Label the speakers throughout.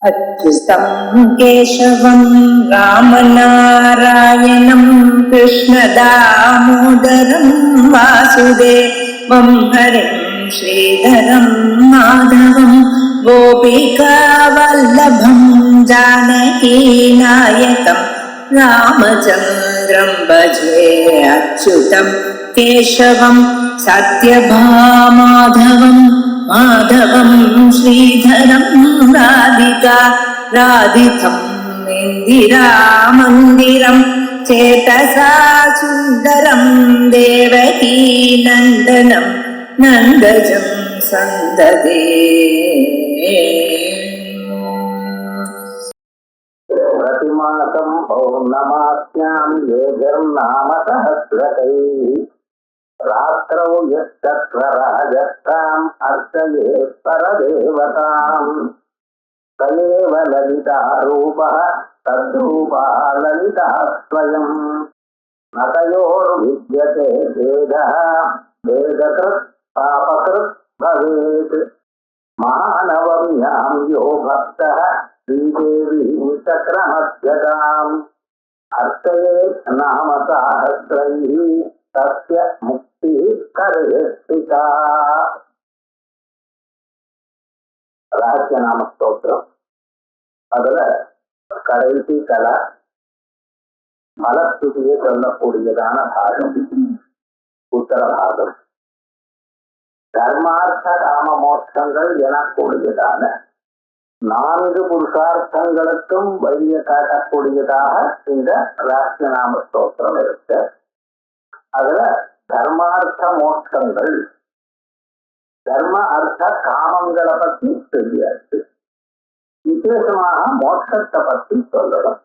Speaker 1: अच्युतं केशवं रामनारायणं कृष्णदामोदरं वासुदेवं हरिं श्रीधरं माधवं गोपिकावल्लभं जानकीनायकं रामचन्द्रं भजे अच्युतं केशवं सत्यभामाधवं माधवं श्रीधरं राधितं इन्दिरामन्दिरं चेतसा सुन्दरं देवकी नन्दनं नन्दजं सन्ददे
Speaker 2: प्रतिमासं पौर्णमास्यां येजर्नाम सहस्रकैः रात्रौ यस्तत्वराजस्ताम् अर्चयेत् परदेवताम् स एव ललिता रूपः तद्रूपा ललिता स्वयम् न तयोर्विद्यते भेदः भेदकृत् पापकृत् भवेत् महानवम्यां यो भक्तः श्रीदेवीं चक्रमध्यताम् अर्चयेत् नाम साहस्रैः तस्य मुक्तिः करेष्टिका. ரகசியநாம ஸ்தோத்திரம். அதுல கடைசி கலை மலத்துதியை சொல்லக்கூடியதான பாகம் உத்தரபாகம். தர்மார்த்த காம மோட்சங்கள் எனக்கூடியதான 4 புருஷார்த்தங்களுக்கும் வழியை காட்டக்கூடியதாக இந்த ரகசியநாம ஸ்தோத்திரம் இருக்கு. அதுல தர்மார்த்த மோட்சங்கள், தர்ம அர்த்த காமங்களை பத்தி சொல்லியாச்சு. விசேஷமாக மோட்சத்தை பத்தி சொல்லணும்.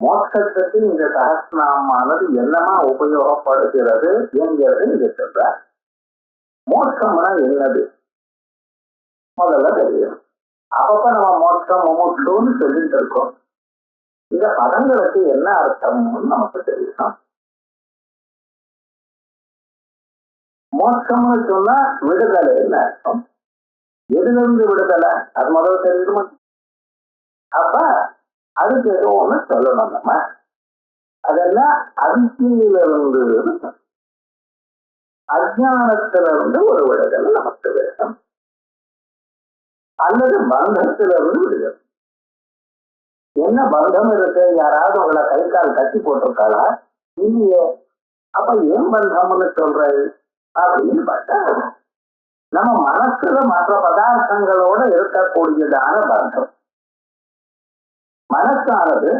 Speaker 2: மோட்சத்துக்கு இந்த சஹஸ்ரநாமானது என்னமா உபயோகப்படுகிறது என்கிறது இங்க சொல்ற. மோட்சம்னா என்னது முதல்ல தெரியும். அப்பப்ப நம்ம மோட்சம் முமுட்சுன்னு சொல்லிட்டு இருக்கோம். இந்த பதங்களுக்கு என்ன அர்த்தம்னு நமக்கு தெரியணும். மோட்சம்னு சொன்னா விடுதலைன்னு அர்த்தம். எதிலிருந்து விடுதலை அது முதல்ல தெரியுமா? அப்ப அதுக்கு ஏதோ ஒண்ணு சொல்லணும். நம்ம அதெல்லாம் அவித்தியிலிருந்து, அஜானத்திலிருந்து ஒரு விடுதலை நமக்கு வேணும், அல்லது பந்தத்திலிருந்து விடுதலை. என்ன பந்தம் இருக்கு? யாராவது உங்களை கை கால் கட்டி போட்டிருக்காளா? இல்லையே. அப்ப ஏன் பந்தம்னு சொல்ற அப்படின்னு பார்த்தா, நம்ம மனசுல மற்ற பதார்த்தங்களோட இருக்கக்கூடியதான பந்தம். மனசானது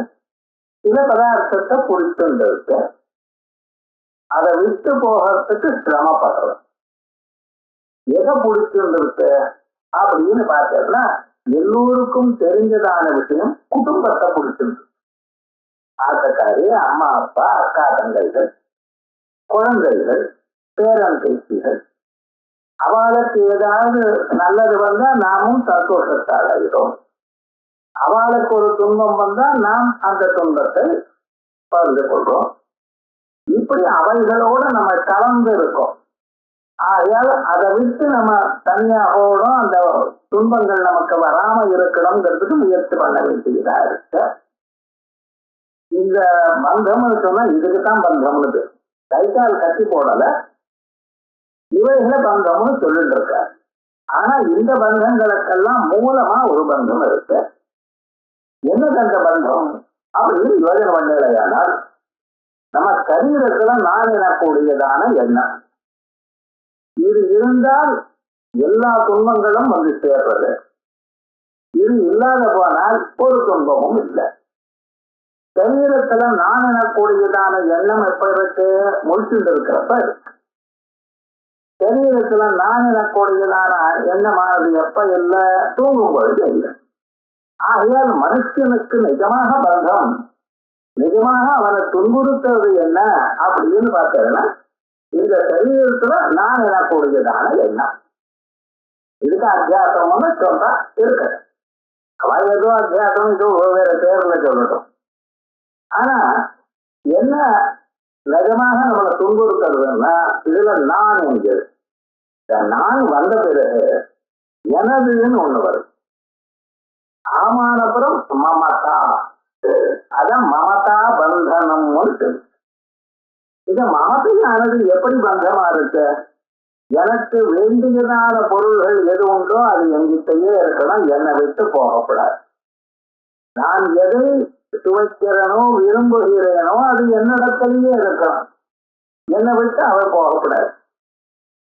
Speaker 2: சில பதார்த்தத்தை பிடிச்சிருக்கு, அதை விட்டு போகிறதுக்கு சிரமப்படுறது. எதை பிடிச்சிருக்கு அப்படின்னு பார்த்தோம்னா, எல்லோருக்கும் தெரிஞ்சதான விஷயம் குடும்பத்தை பிடிச்சிருக்கு. ஆத்தக்காரி, அம்மா அப்பா, அக்கா தங்கைகள், குழந்தைகள், பேரன் பேச்சிகள், அவளுக்கு ஏதாவது நல்லது வந்தா நாமும் சந்தோஷத்தால் அடைகிறோம். அவளுக்கு ஒரு துன்பம் வந்தா நாம் அந்த துன்பத்தை பகிர்ந்து கொள்றோம். இப்படி அவைகளோட நம்ம கலந்து இருக்கோம். ஆகையால் அதை விட்டு நம்ம தனியாகவும் அந்த துன்பங்கள் நமக்கு வராம இருக்கணுங்கிறதுக்கு முயற்சி பண்ண வேண்டியதா இருக்கு. இந்த பந்தம்னு சொன்னா இதுக்குதான் பந்தம்னு கைகால் கட்டி போடல, இவைகளை பந்தம்னு சொல்லிட்டு இருக்க. ஆனா இந்த பந்தங்களுக்கெல்லாம் மூலமா ஒரு பந்தம் இருக்கு. என்னது அந்த பந்தம் அப்படின்னு யோஜனை பண்ணலையானால், நம்ம சரீரத்துல நான் எனக்கூடியதான எண்ணம் இது இருந்தால் எல்லா துன்பங்களும் வந்து சேர்றது. இது இல்லாத போனால் ஒரு துன்பமும் இல்லை. சரீரத்துல நான் எனக்கூடியதான எண்ணம் எப்ப இருக்கு? முடிச்சுட்டு இருக்கிறப்ப இருக்கு. சரீரத்துல நான் எனக்கூடியதான எண்ணமானது எப்ப இல்லை? தூங்கும் பொழுது இல்லை. ஆகையால் மனுஷனுக்கு நிஜமாக பந்தம், நிஜமாக அவனை துன்புறுத்துறது என்ன அப்படின்னு பார்த்ததுன்னா, இந்த சரீரத்துல நான் எனக்கூடியதான எண்ணம். இதுக்கு அத்தியாசம்னு சொல்றா இருக்கு. அவன் ஏதோ அத்தியாசம் இதோ வேற பேர்ல சொல்லட்டும். ஆனா என்ன நிஜமாக நம்மளை துன்புறுத்துறதுன்னா, இதுல நான் என்கிறது. நான் வந்த பிறகு எனதுன்னு ஒண்ணு வருது. ஆமானப்புறம் மமதா, அதான் மமதா பந்தனம்னு சொல்லு. இது மமதையானது எப்படி பந்தமா இருக்கு? எனக்கு வேண்டியதான பொருள்கள் எது உண்டோ அது எங்கிட்டயே இருக்கணும், என்னை விட்டு போகக்கூடாது. நான் எதை சுவைக்கிறேனோ விரும்புகிறேனோ அது என்னிடத்திலேயே இருக்கணும், என்னை விட்டு அவர் போகக்கூடாது.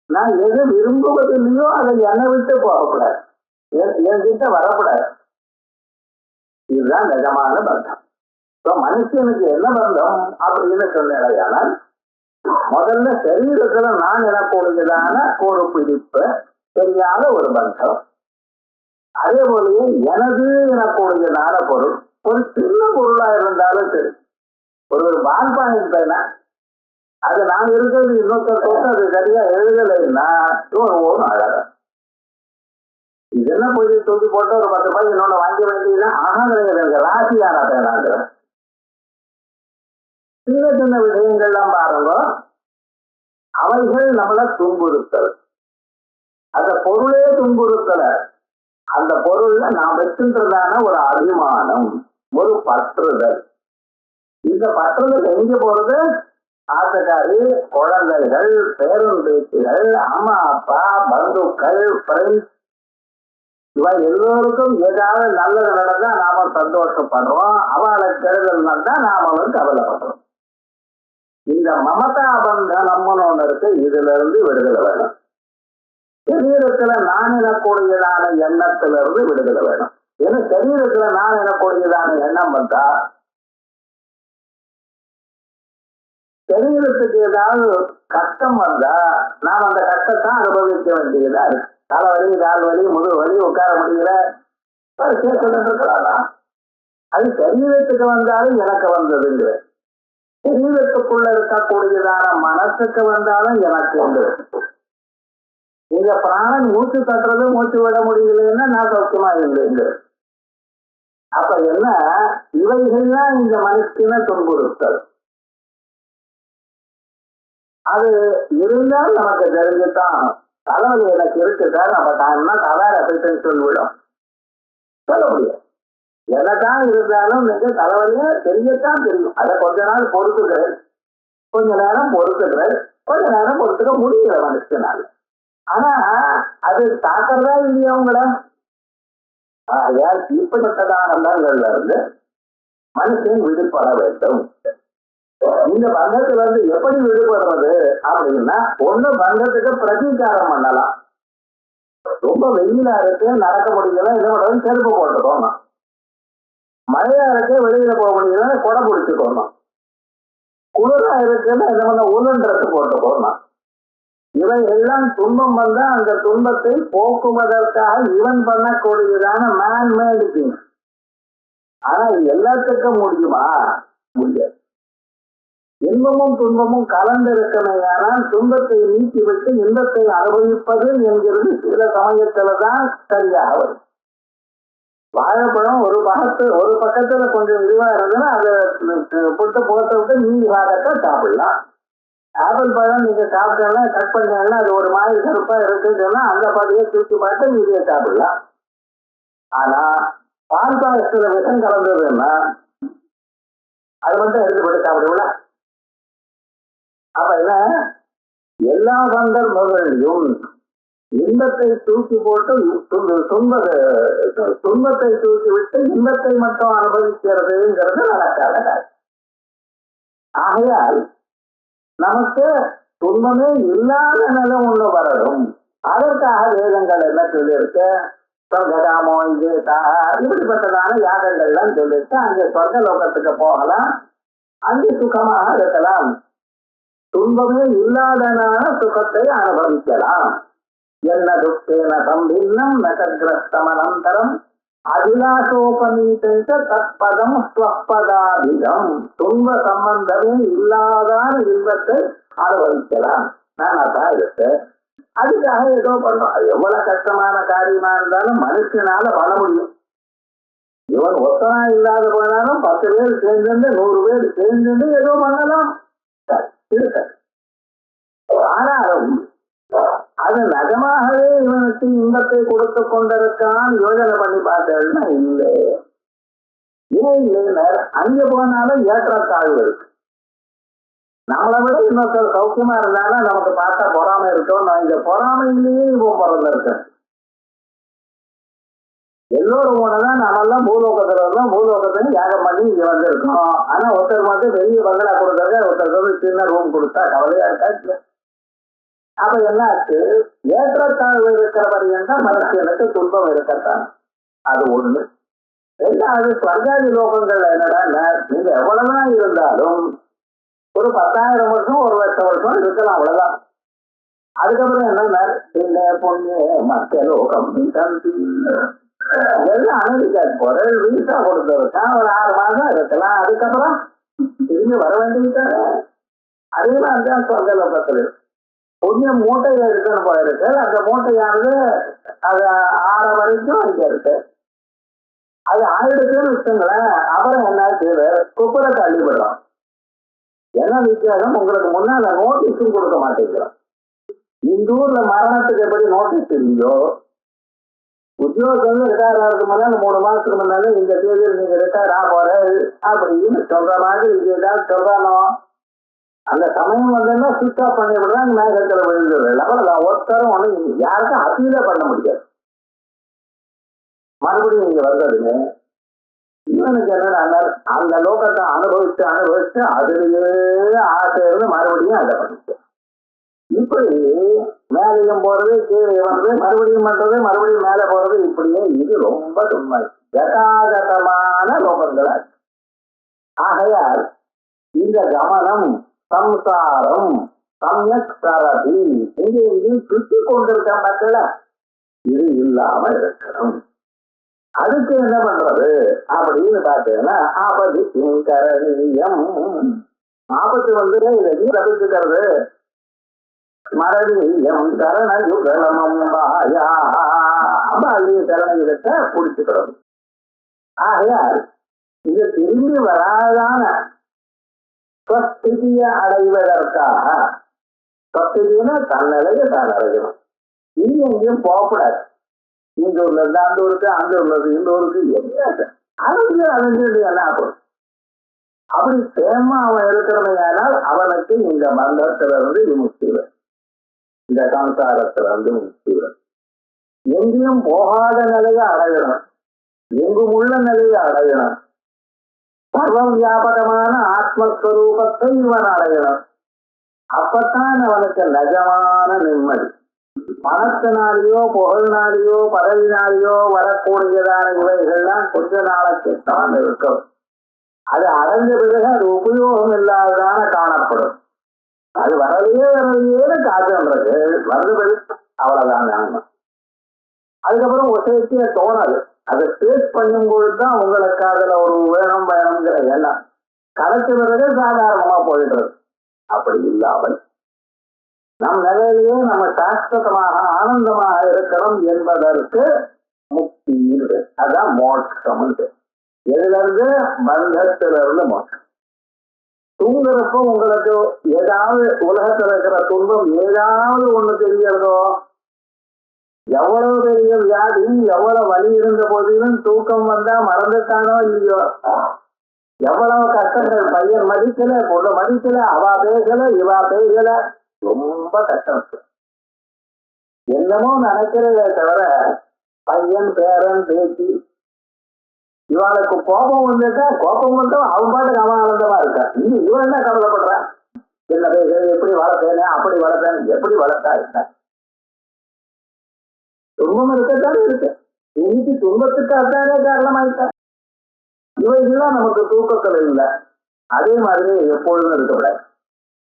Speaker 2: நான் எது விரும்புவதில்லையோ அதை என்னை விட்டு போகக்கூடாது, என்கிட்ட வரக்கூடாது. இதுதான் நிஜமான பந்தம். மனுஷனுக்கு என்ன பந்தம் அப்படின்னு சொன்னால், முதல்ல சரீரத்துல நான் எனக்கூடியதான ஒரு பிடிப்பு தெரியாத ஒரு பந்தம். அதே போலயே எனது எனக்கூடியதான பொருள், ஒரு சின்ன பொருளா இருந்தாலும் சரி, ஒரு பால் பாயிண்ட் பேனா, அது நான் இருக்கிறது இன்னொருத்தர் தொட்டு அது சரியா எழுதலைன்னா ஒரு அழக. இதெல்லாம் போய் தூக்கி போட்டு ஒரு 10 ரூபாய் இன்னொன்னு வாங்க வேண்டியதுன்னா ஆகாத ராசியான பேனாங்கிற. சின்ன சின்ன விஷயங்கள்லாம் பாருங்க, அவைகள் நம்மளை துன்புறுத்தல். அந்த பொருளே துன்புறுத்தல, அந்த பொருள்ல நாம் வச்சுன்றதான ஒரு அபிமானம், ஒரு பற்றுதல். இந்த பற்றுதல் எங்க போறது? ஆசைக்காரி, குழந்தைகள், பேரம்பேத்திகள், அம்மா அப்பா, பந்துக்கள், ஃப்ரெண்ட்ஸ், இவ எல்லோருக்கும் ஏதாவது நல்லது நடந்தா நாம சந்தோஷப்படுறோம், அவளை கெடுதல் நடந்தா நாம கவலைப்படுறோம். இந்த மமதா பந்தனம்னு ஒண்ணு இருக்கு, இதுல இருந்து விடுதலை வேணும். சரீரத்துல நான் எனக்கூடியதான எண்ணத்துல இருந்து விடுதலை வேணும். ஏன்னா சரீரத்துல நான் எனக்கூடியதான எண்ணம் வந்தா சரீரத்துக்கு ஏதாவது கஷ்டம் வந்தா நாம் அந்த கஷ்டத்தை அனுபவிக்க வேண்டியதா இருக்கு. தலைவலி, கால் வலி, முதுகு வலி, உட்கார முடியல, இருக்கலாம். அது சரீரத்துக்கு வந்தாலும் எனக்கு வந்ததுங்கிற. சரீரத்துக்குள்ள இருக்கக்கூடியதான மனசுக்கு வந்தாலும் எனக்கு உண்டு. இந்த பிராணன் மூச்சு தட்டுறது, மூச்சு விட முடியலன்னா நான் சௌக்கியமா இல்லைங்க. அப்ப என்ன, இவைகள்லாம் இந்த மனசுக்குன்னு துன்புறுத்தல். அது இருந்தால் நமக்கு தெரிஞ்சுதான். தலைவலி எனக்கு இருக்குதா, நம்ம தான்னா கதார சொல்லிவிடும், சொல்ல முடியும். என்னதான் இருந்தாலும் நீங்க தலைவலியா தெரியத்தான் தெரியும். அதை கொஞ்ச நாள் பொறுத்துக்கிறேன், கொஞ்ச நேரம் பொறுத்துக்கிறேன், கொஞ்ச நேரம் பொறுத்துக்க முடியல மனுஷனால. ஆனா அது தாக்கறதா இல்லையா உங்களை? இப்படிப்பட்டதான எண்ணங்கள்ல இருந்து மனுஷன் விடுபட வேண்டும். இந்த பந்தத்துல இருந்து எப்படி விடுபடுறது அப்படின்னா, ஒண்ணு பந்தத்துக்கு பிரதீகாரம் பண்ணலாம். ரொம்ப வெயிலா இருக்கு, நடக்க முடியல, என்ன பண்ணுறது, செருப்பு போட்டுக்கோங்க. மழையா இருக்கு, வெளியில போக முடியல, கொடை பிடிச்சுக்கோங்க. குளிரா இருக்குன்னு என்ன பண்ண, உலன் ட்ரெஸ் போட்டுக்கோங்க. இவை எல்லாம் துன்பம் வந்தா அந்த துன்பத்தை போக்குவதற்காக இவன் பண்ணக்கூடியதான மேன்மேடு திங்ஸ். ஆனா இது எல்லாத்துக்கும் முடியுமா? முடியாது. இன்பமும் துன்பமும் கலந்திருக்கமையானால் துன்பத்தை நீக்கிவிட்டு இன்பத்தை அனுபவிப்பது என்கிறது சில சமயத்துலதான் சரியாக வரும். வாழைப்பழம் ஒரு பக்கத்துல கொஞ்சம் இதுவா இருந்ததுன்னா அதை புட்டு புகத்தை விட்டு மீதி பாகத்தை சாப்பிடலாம். ஆப்பிள் பழம் நீங்க சாப்பிட்டா கட் பண்ணா அது ஒரு மாதிரி கருப்பா இருக்குன்னு சொன்னா அந்த பாதையை தூக்கி பார்த்து மீதியை சாப்பிடலாம். ஆனா பால் பாயசத்துல விஷம் கலந்ததுன்னா அது மட்டும் எடுத்து போட்டு சாப்பிடுங்களா? அப்ப என்ன, எல்லா சந்தர்ப்பங்களிலும் இன்பத்தை தூக்கி போட்டு துன்பத்தை தூக்கி விட்டு இன்பத்தை மட்டும் அனுபவிக்கிறதுங்கிறது நடக்காத. ஆகையால் நமக்கு துன்பமே இல்லாத நிலை ஒண்ணு வரணும். அதற்காக வேதங்கள் என்ன சொல்லியிருக்கு? சொர்க்ககாமோ இதேதா, இப்படிப்பட்டதான யாகங்கள்லாம் சொல்லிட்டு அங்கே சொர்க்க லோகத்துக்கு போகலாம், அங்கே சுகமாக இருக்கலாம், துன்பமே இல்லாதனான சுகத்தை அனுபவிக்கலாம். என்ன துக்கேன சம்பின்னம் நகர்கிரஸ்தமனந்தரம் அபிலாஷோபநீத தற்பதம் ஸ்வப்பதாபிதம். துன்ப சம்பந்தமே இல்லாதான இன்பத்தை அனுபவிக்கலாம். நான் இருக்கு. அதுக்காக ஏதோ பண்றோம். அது எவ்வளவு கஷ்டமான காரியமா இருந்தாலும் மனுஷனால பண்ண முடியும். இவன் ஒத்தனா இல்லாத போனாலும் 10 பேர் சேர்ந்து 100 பேர் சேர்ந்து ஏதோ பண்ணலாம். ஆனாலும் அது நிஜமாகவே இவனுக்கு இன்பத்தை கொடுத்து கொண்டிருக்கான் யோஜனை பண்ணி பார்த்தேன்னா இல்லை. ஏன் இல்லை? அங்க போனாலும் ஏற்றத்தாழ்வு இருக்கு. நம்மளை விட இன்னொருத்தர் சௌக்கியமா இருந்தாலும் நமக்கு பார்த்தா பொறாமை இருக்கோம். நான் இந்த பொறாமையிலேயே இப்போ பிறந்திருக்கேன். எல்லோரும் ஒண்ணுதான், நாமெல்லாம் பூலோகத்துல இருந்தோம், பூலோகத்துல யாகம் பண்ணி இங்க வந்திருக்கோம். ஆனா ஒருத்தர் மட்டும் பெரிய பங்களா கொடுத்தாங்க, ஒருத்தருக்கு சின்ன ரூம் கொடுத்தா கவலையா இருக்கா? அப்ப என்ன ஆச்சு? ஏற்றத்தாழ்வு இருக்கிற வரையும் மனுஷனுக்கு துன்பம் இருக்கத்தான். அது ஒண்ணு. ரெண்டாவது, ஸ்வர்காதி லோகங்கள்ல என்னடா, நீங்க எவ்வளவுதான் இருந்தாலும் ஒரு 10,000 வருஷம் 1,00,000 வருஷம் இருக்கலாம், அவ்வளவுதான். அதுக்கப்புறம் என்னன்னா, இந்த பொண்ணு மக்க லோகம் எல்லாம் அமெரிக்காவுக்கு போற வீசா கொடுத்துருக்கான், ஒரு 6 மாதம் இருக்கலாம். அதுக்கப்புறம் திரும்பி வர வேண்டியது. அதேதான் தான் சொர்க்க லோகத்துல புண்ணியம் மூட்டையில இருக்குன்னு போயிருக்கு. அந்த மூட்டையானது அது 6 வரைக்கும் அங்க இருக்கு. அது ஆயிடுச்சுன்னு வச்சுங்களேன். அப்புறம் என்ன செய்யுது? குப்பரை தள்ளிவிடுறோம். என்ன வித்தியாசம்? உங்களுக்கு முன்னால நோட்டீஸும் கொடுக்க மாட்டேங்கிறோம். இந்த ஊர்ல மரணத்துக்கு எப்படி நோட்டீஸ் இல்லையோ, உத்தியோகம் ரிட்டையர் ஆகிறதுக்கு முன்னால 3 மாசத்துக்கு முன்னால இந்த தேதியில் நீங்க ரிட்டையர் ஆக போற அப்படின்னு சொல்ற மாதிரி இது ஏதாவது சொல்றானோ, அந்த சமயம் வந்தா சுவிட்ச் ஆஃப் பண்ணி விடுறாங்க, மேகத்துல விழுந்துடுறது. அவ்வளவுதான். ஒருத்தரும் ஒண்ணு யாருக்கும் அப்பீல பண்ண முடியாது. மறுபடியும் இங்க வந்ததுன்னு இவனுக்கு என்ன, அந்த லோகத்தை அனுபவிச்சு அனுபவிச்சு அதுலயே ஆசை இருந்து மறுபடியும் அதை பண்ணிச்சு. இப்படி மேலையும் போறது, கீழே வந்து மறுபடியும் பண்றது, மறுபடியும் மேல போறது, இப்படியே இது ரொம்ப உண்மை கதாகதமான லோகங்களா. ஆகையால் இந்த கமனம் சம்சாரம் சமயக் சரதி இங்கேயும் சுற்றி கொண்டிருக்க மக்கள இது இல்லாம இருக்கணும். அதுக்கு என்ன பண்றது அப்படின்னு பார்த்தீங்கன்னா, ஆபத்து கரணீயம். ஆபத்து வந்து இதை தவிர்த்துக்கிறது. மரணியம் கரணயுகலமம்பாயா அம்பாலிய கரணயுகத்தை பிடிச்சுக்கிறது. ஆகையால் இது திரும்பி வராதான ஸ்வஸ்திதியை அடைவதற்காக, ஸ்வஸ்திதினா தன்னிலையை தான் அடையணும். இனி எங்கேயும் போகக்கூடாது. இந்த ஊர்ல இருந்து அந்த ஊருக்கு, அந்த ஊர்ல இருந்து இந்த ஊருக்கு, அலைஞ்சு என்ன ஆகும்? அப்படி சேமா அவன் இருக்கிறமையானால் அவனுக்கு இந்த பந்தத்திலிருந்து விமுக்திவர், இந்த சம்சாரத்திலிருந்து முக்திவர். எங்கேயும் போகாத நிலையை அடையணும், எங்கும் உள்ள நிலையை அடையணும். சர்வம் வியாபகமான ஆத்மஸ்வரூபத்தை இவன் அடையணும். அப்பத்தான் அவனுக்கு நிஜமான நிம்மதி. பணத்தினாலேயோ புகழ்னாலேயோ பதவினாலேயோ வரக்கூடியதான இவைகள்லாம் கொஞ்ச நாளைக்கு தான் இருக்கும். அது அடைஞ்ச பிறகு அது உபயோகம் இல்லாததான காணப்படும். அது வரலையே காத்துன்றது வருது, அவ்வளவுதான் நாம. அதுக்கப்புறம் ஒசைத்திய தோணது. அதை டேஸ்ட் பண்ணும் பொழுதுதான் உங்களுக்கு அதுல ஒரு வேணுங்கிற எண்ணம் கிடைச்ச பிறகு சாதாரணமா போயிடுறது. அப்படி இல்லாமல் நம் நிலையிலேயே நம்ம சாஸ்வதமாக ஆனந்தமாக இருக்கணும் என்பதற்கு முக்தி இருக்கு. அதான் மோட்சம். எதுல இருந்து? பந்தத்திலிருந்து மோட்சம். தூங்குறப்போ உங்களுக்கு ஏதாவது உலகத்தில் இருக்கிற துன்பம் ஏதாவது ஒண்ணு தெரிகிறதோ, எவ்வளவு பெரிய வியாதி எவ்வளவு வலி இருந்த போதிலும் தூக்கம் வந்தா மறந்துட்டானோ இல்லையோ, எவ்வளவு கஷ்டங்கள், பையன் மதிக்கல, பொண்ணு மதிக்கல, அவா பேசல, இவா பேசல, ரொம்ப கஷ்டம். என்னமோ நினைக்கிறதே தவிர பையன் பேரன் பேச்சு இவளுக்கு கோபம் வந்துட்டா கோபம் மட்டும் அவன் பாட்டுக்கு அவன் ஆனந்தமா இருக்கா. இவன் என்ன கவலைப்படுற? என்ன பேச, எப்படி வளர்த்தேனே, அப்படி வளர்த்தேன், எப்படி வளர்த்தா இருக்க? துன்பம் இருக்கத்தானே இருக்கு. இன்னைக்கு துன்பத்துக்கு அதானே காரணமாயிட்டா. இவைகள்லாம் நமக்கு தூக்கத்தில் இல்லை. அதே மாதிரி எப்பொழுதும் இருக்கக்கூடாது.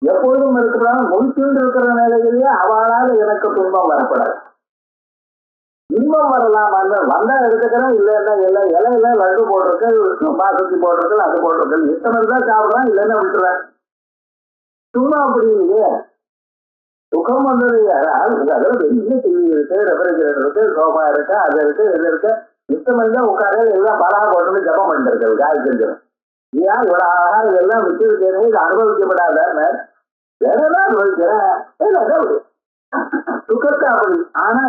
Speaker 2: எப்பொழுதும் இருக்கக்கூடாது. முன்சென்று இருக்கிற நிலையிலேயே அவளால் எனக்கு துன்பம் வரக்கூடாது. இன்பம் வரலாம், வந்தா எடுத்துக்கிறேன், இல்லைன்னா இல்லை. இலையில லட்டு போட்டிருக்கு, பாசத்தி போட்டிருக்கு, அது போட்டிருக்கு, இத்தனை இருந்தா சாப்பிடுறான், இல்லைன்னா விட்டுறேன். சும்மா அப்படி இல்லையே. சுகம் வந்தது யாரால் அதுல பெரிய டிவி இருக்கு, ரெஃப்ரிஜரேட்டர் இருக்கு, சோஃபா இருக்கு, அது இருக்கு, இது இருக்கு. மிச்சம் இருந்தா உட்கார எல்லாம் பலகா போட்டு ஜபம் பண்ணிட்டு இருக்கிறது காய்ச்சல். ஏன் இவ்வளவு அழகா இதெல்லாம் விட்டு இருக்கேன், இது அனுபவிக்கப்படாத வேறதான் அனுபவிக்கிறேன். சுகத்தை அப்படி. ஆனா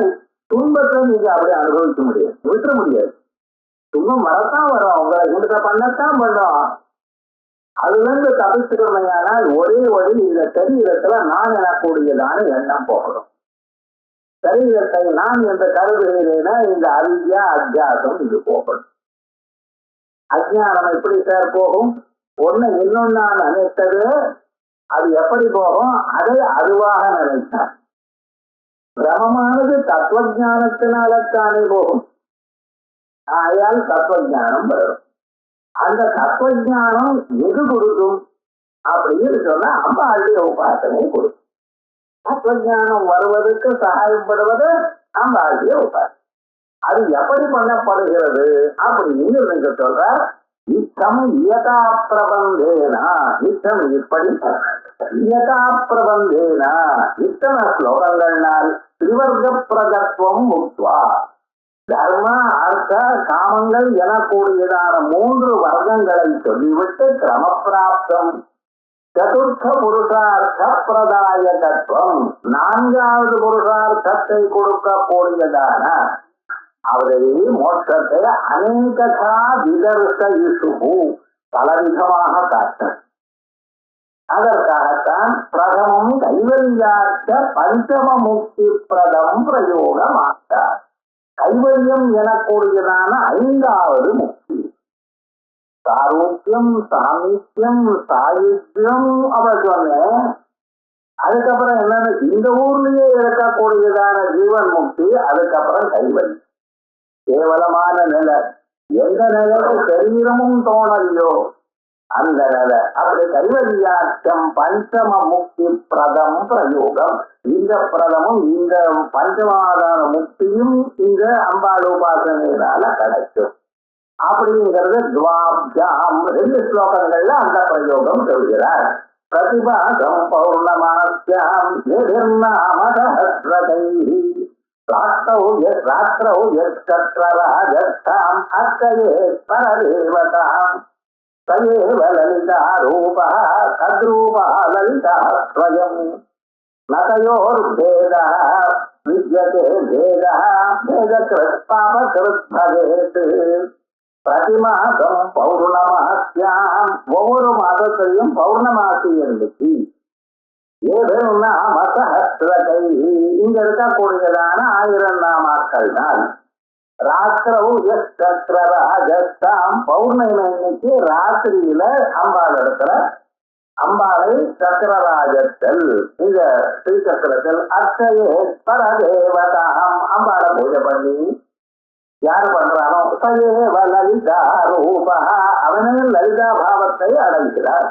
Speaker 2: துன்பத்தை நீங்க அப்படி அனுபவிக்க முடியாது, விட்டுற முடியாது. துன்பம் வரத்தான் வரும், உங்களை இங்க பண்ணத்தான் பண்ணும். அதுல இருந்து தப்பிச்சுக்கணுமையானால் ஒரே வழி, இந்த சரீரத்துல நான் எனக்கூடியதான எண்ணம் போகணும். சரீரத்தை நான் என்று கருதுகிறேன்னா இந்த அவித்யா அத்தியாசம் இது போகணும். அஜ்ஞானம் எப்படி சார் போகும்? ஒண்ணு இன்னொன்னா நினைத்தது அது எப்படி போகும்? அதை அதுவாக நினைத்தார். பிரமமானது தத்துவஞானத்தினால்தானே போகும். ஆயால் தத்துவஞானம் வரும். அந்த தத்துவஞானம் எது கொடுக்கும் அப்படின்னு சொன்னா அம்பாளுடைய உபாசனை கொடுக்கும். தத்துவஞானம் வருவதற்கு சகாயப்படுவது அம்பாளுடைய உபாசனை. அது எப்படி பண்ணப்படுகிறது அப்படின்னு நீங்க சொல்ற. இத்தம் இயதா பிரபந்தேனா, இத்தம் இப்படி இயதா பிரபந்தேனா, இத்தனை ஸ்லோகங்கள்னால் திரிவர்க்க பிரகத்துவம் முக்துவா, தர்ம அர்த்த காமங்கள் எனக்கூடியதான 3 வர்க்கங்களை சொல்லிவிட்டு கிரமப்பிராப்தம் சதுர்த்த புருஷார்த்த பிரதாயகத்துவம் 4வது புருஷார்த்தத்தை கொடுக்கக்கூடியதான அவரை மோட்சத்தை அநேகதா விதர்சயிஷு பலவிதமாக காட்ட. அதற்காகத்தான் பிரதமம் கைவல்யாச்ச பஞ்சம முக்தி பிரதம் பிரயோகமாட்டார். கைவல்யம் எனக்கூடியதான 5வது முக்தி. சாரூக்கியம், சாமித்யம், சாயுஜ்யம் அவர் சொன்னேன். அதுக்கப்புறம் என்னன்னு இந்த ஊர்லயே இருக்கக்கூடியதான ஜீவன் முக்தி. அதுக்கப்புறம் கைவல்யம் கேவலமான நிலை. எந்த நிலையில சரீரமும் தோணலையோ அந்த நிலை. அப்படி கைவல்யாட்சம் பஞ்சம முக்தி பிரதம் பிரயோகம். இந்த பிரதமும் இந்த பஞ்சமாதான முக்தியும் இந்த அம்பாள் உபாசனையினால கிடைக்கும் அப்படிங்கிறது துவாப்ஜாம் 2 ஸ்லோகங்கள்ல அந்த பிரயோகம் சொல்கிறார். பிரதிபாசம் பௌர்ணமாஸ்யாம் எதிர்நாமதஹஸ்ரதை ராத்திரௌ யத்சக்ரராஜஸ்தாம் அர்ச்சயே பரதேவதாம் சயேவ லலிதா ரூபா தத்ரூபா லலிதா ஸ்வயம் நதயோர்பேதः வித்யதே பேதः பேதக்ருத் பாபக்ருத் பவேத். பிரதிமாசம் பௌர்ணமாஸ்யாம், ஒவ்வொரு மாதத்திலையும் பௌர்ணமாசி இருந்துச்சு. ஏதேனும்னா மசஹஸ்ரதை, இங்க இருக்கக்கூடியதான 1000 நாமாக்கள் தான். ராத்திரவு யத்சக்ரராஜஸ்தாம், பௌர்ணமி அன்னைக்கு ராத்திரியில அம்பாள் இடத்துல அம்பாளை சக்கரராஜத்தில் இந்த ஸ்ரீசக்கரத்தில் அர்ச்சயே பரதேவதாம், அம்பாளை பூஜை பண்ணி யாரு பண்றானோ சயேவ லலிதா ரூபா, அவனே லலிதா பாவத்தை அடைகிறார்.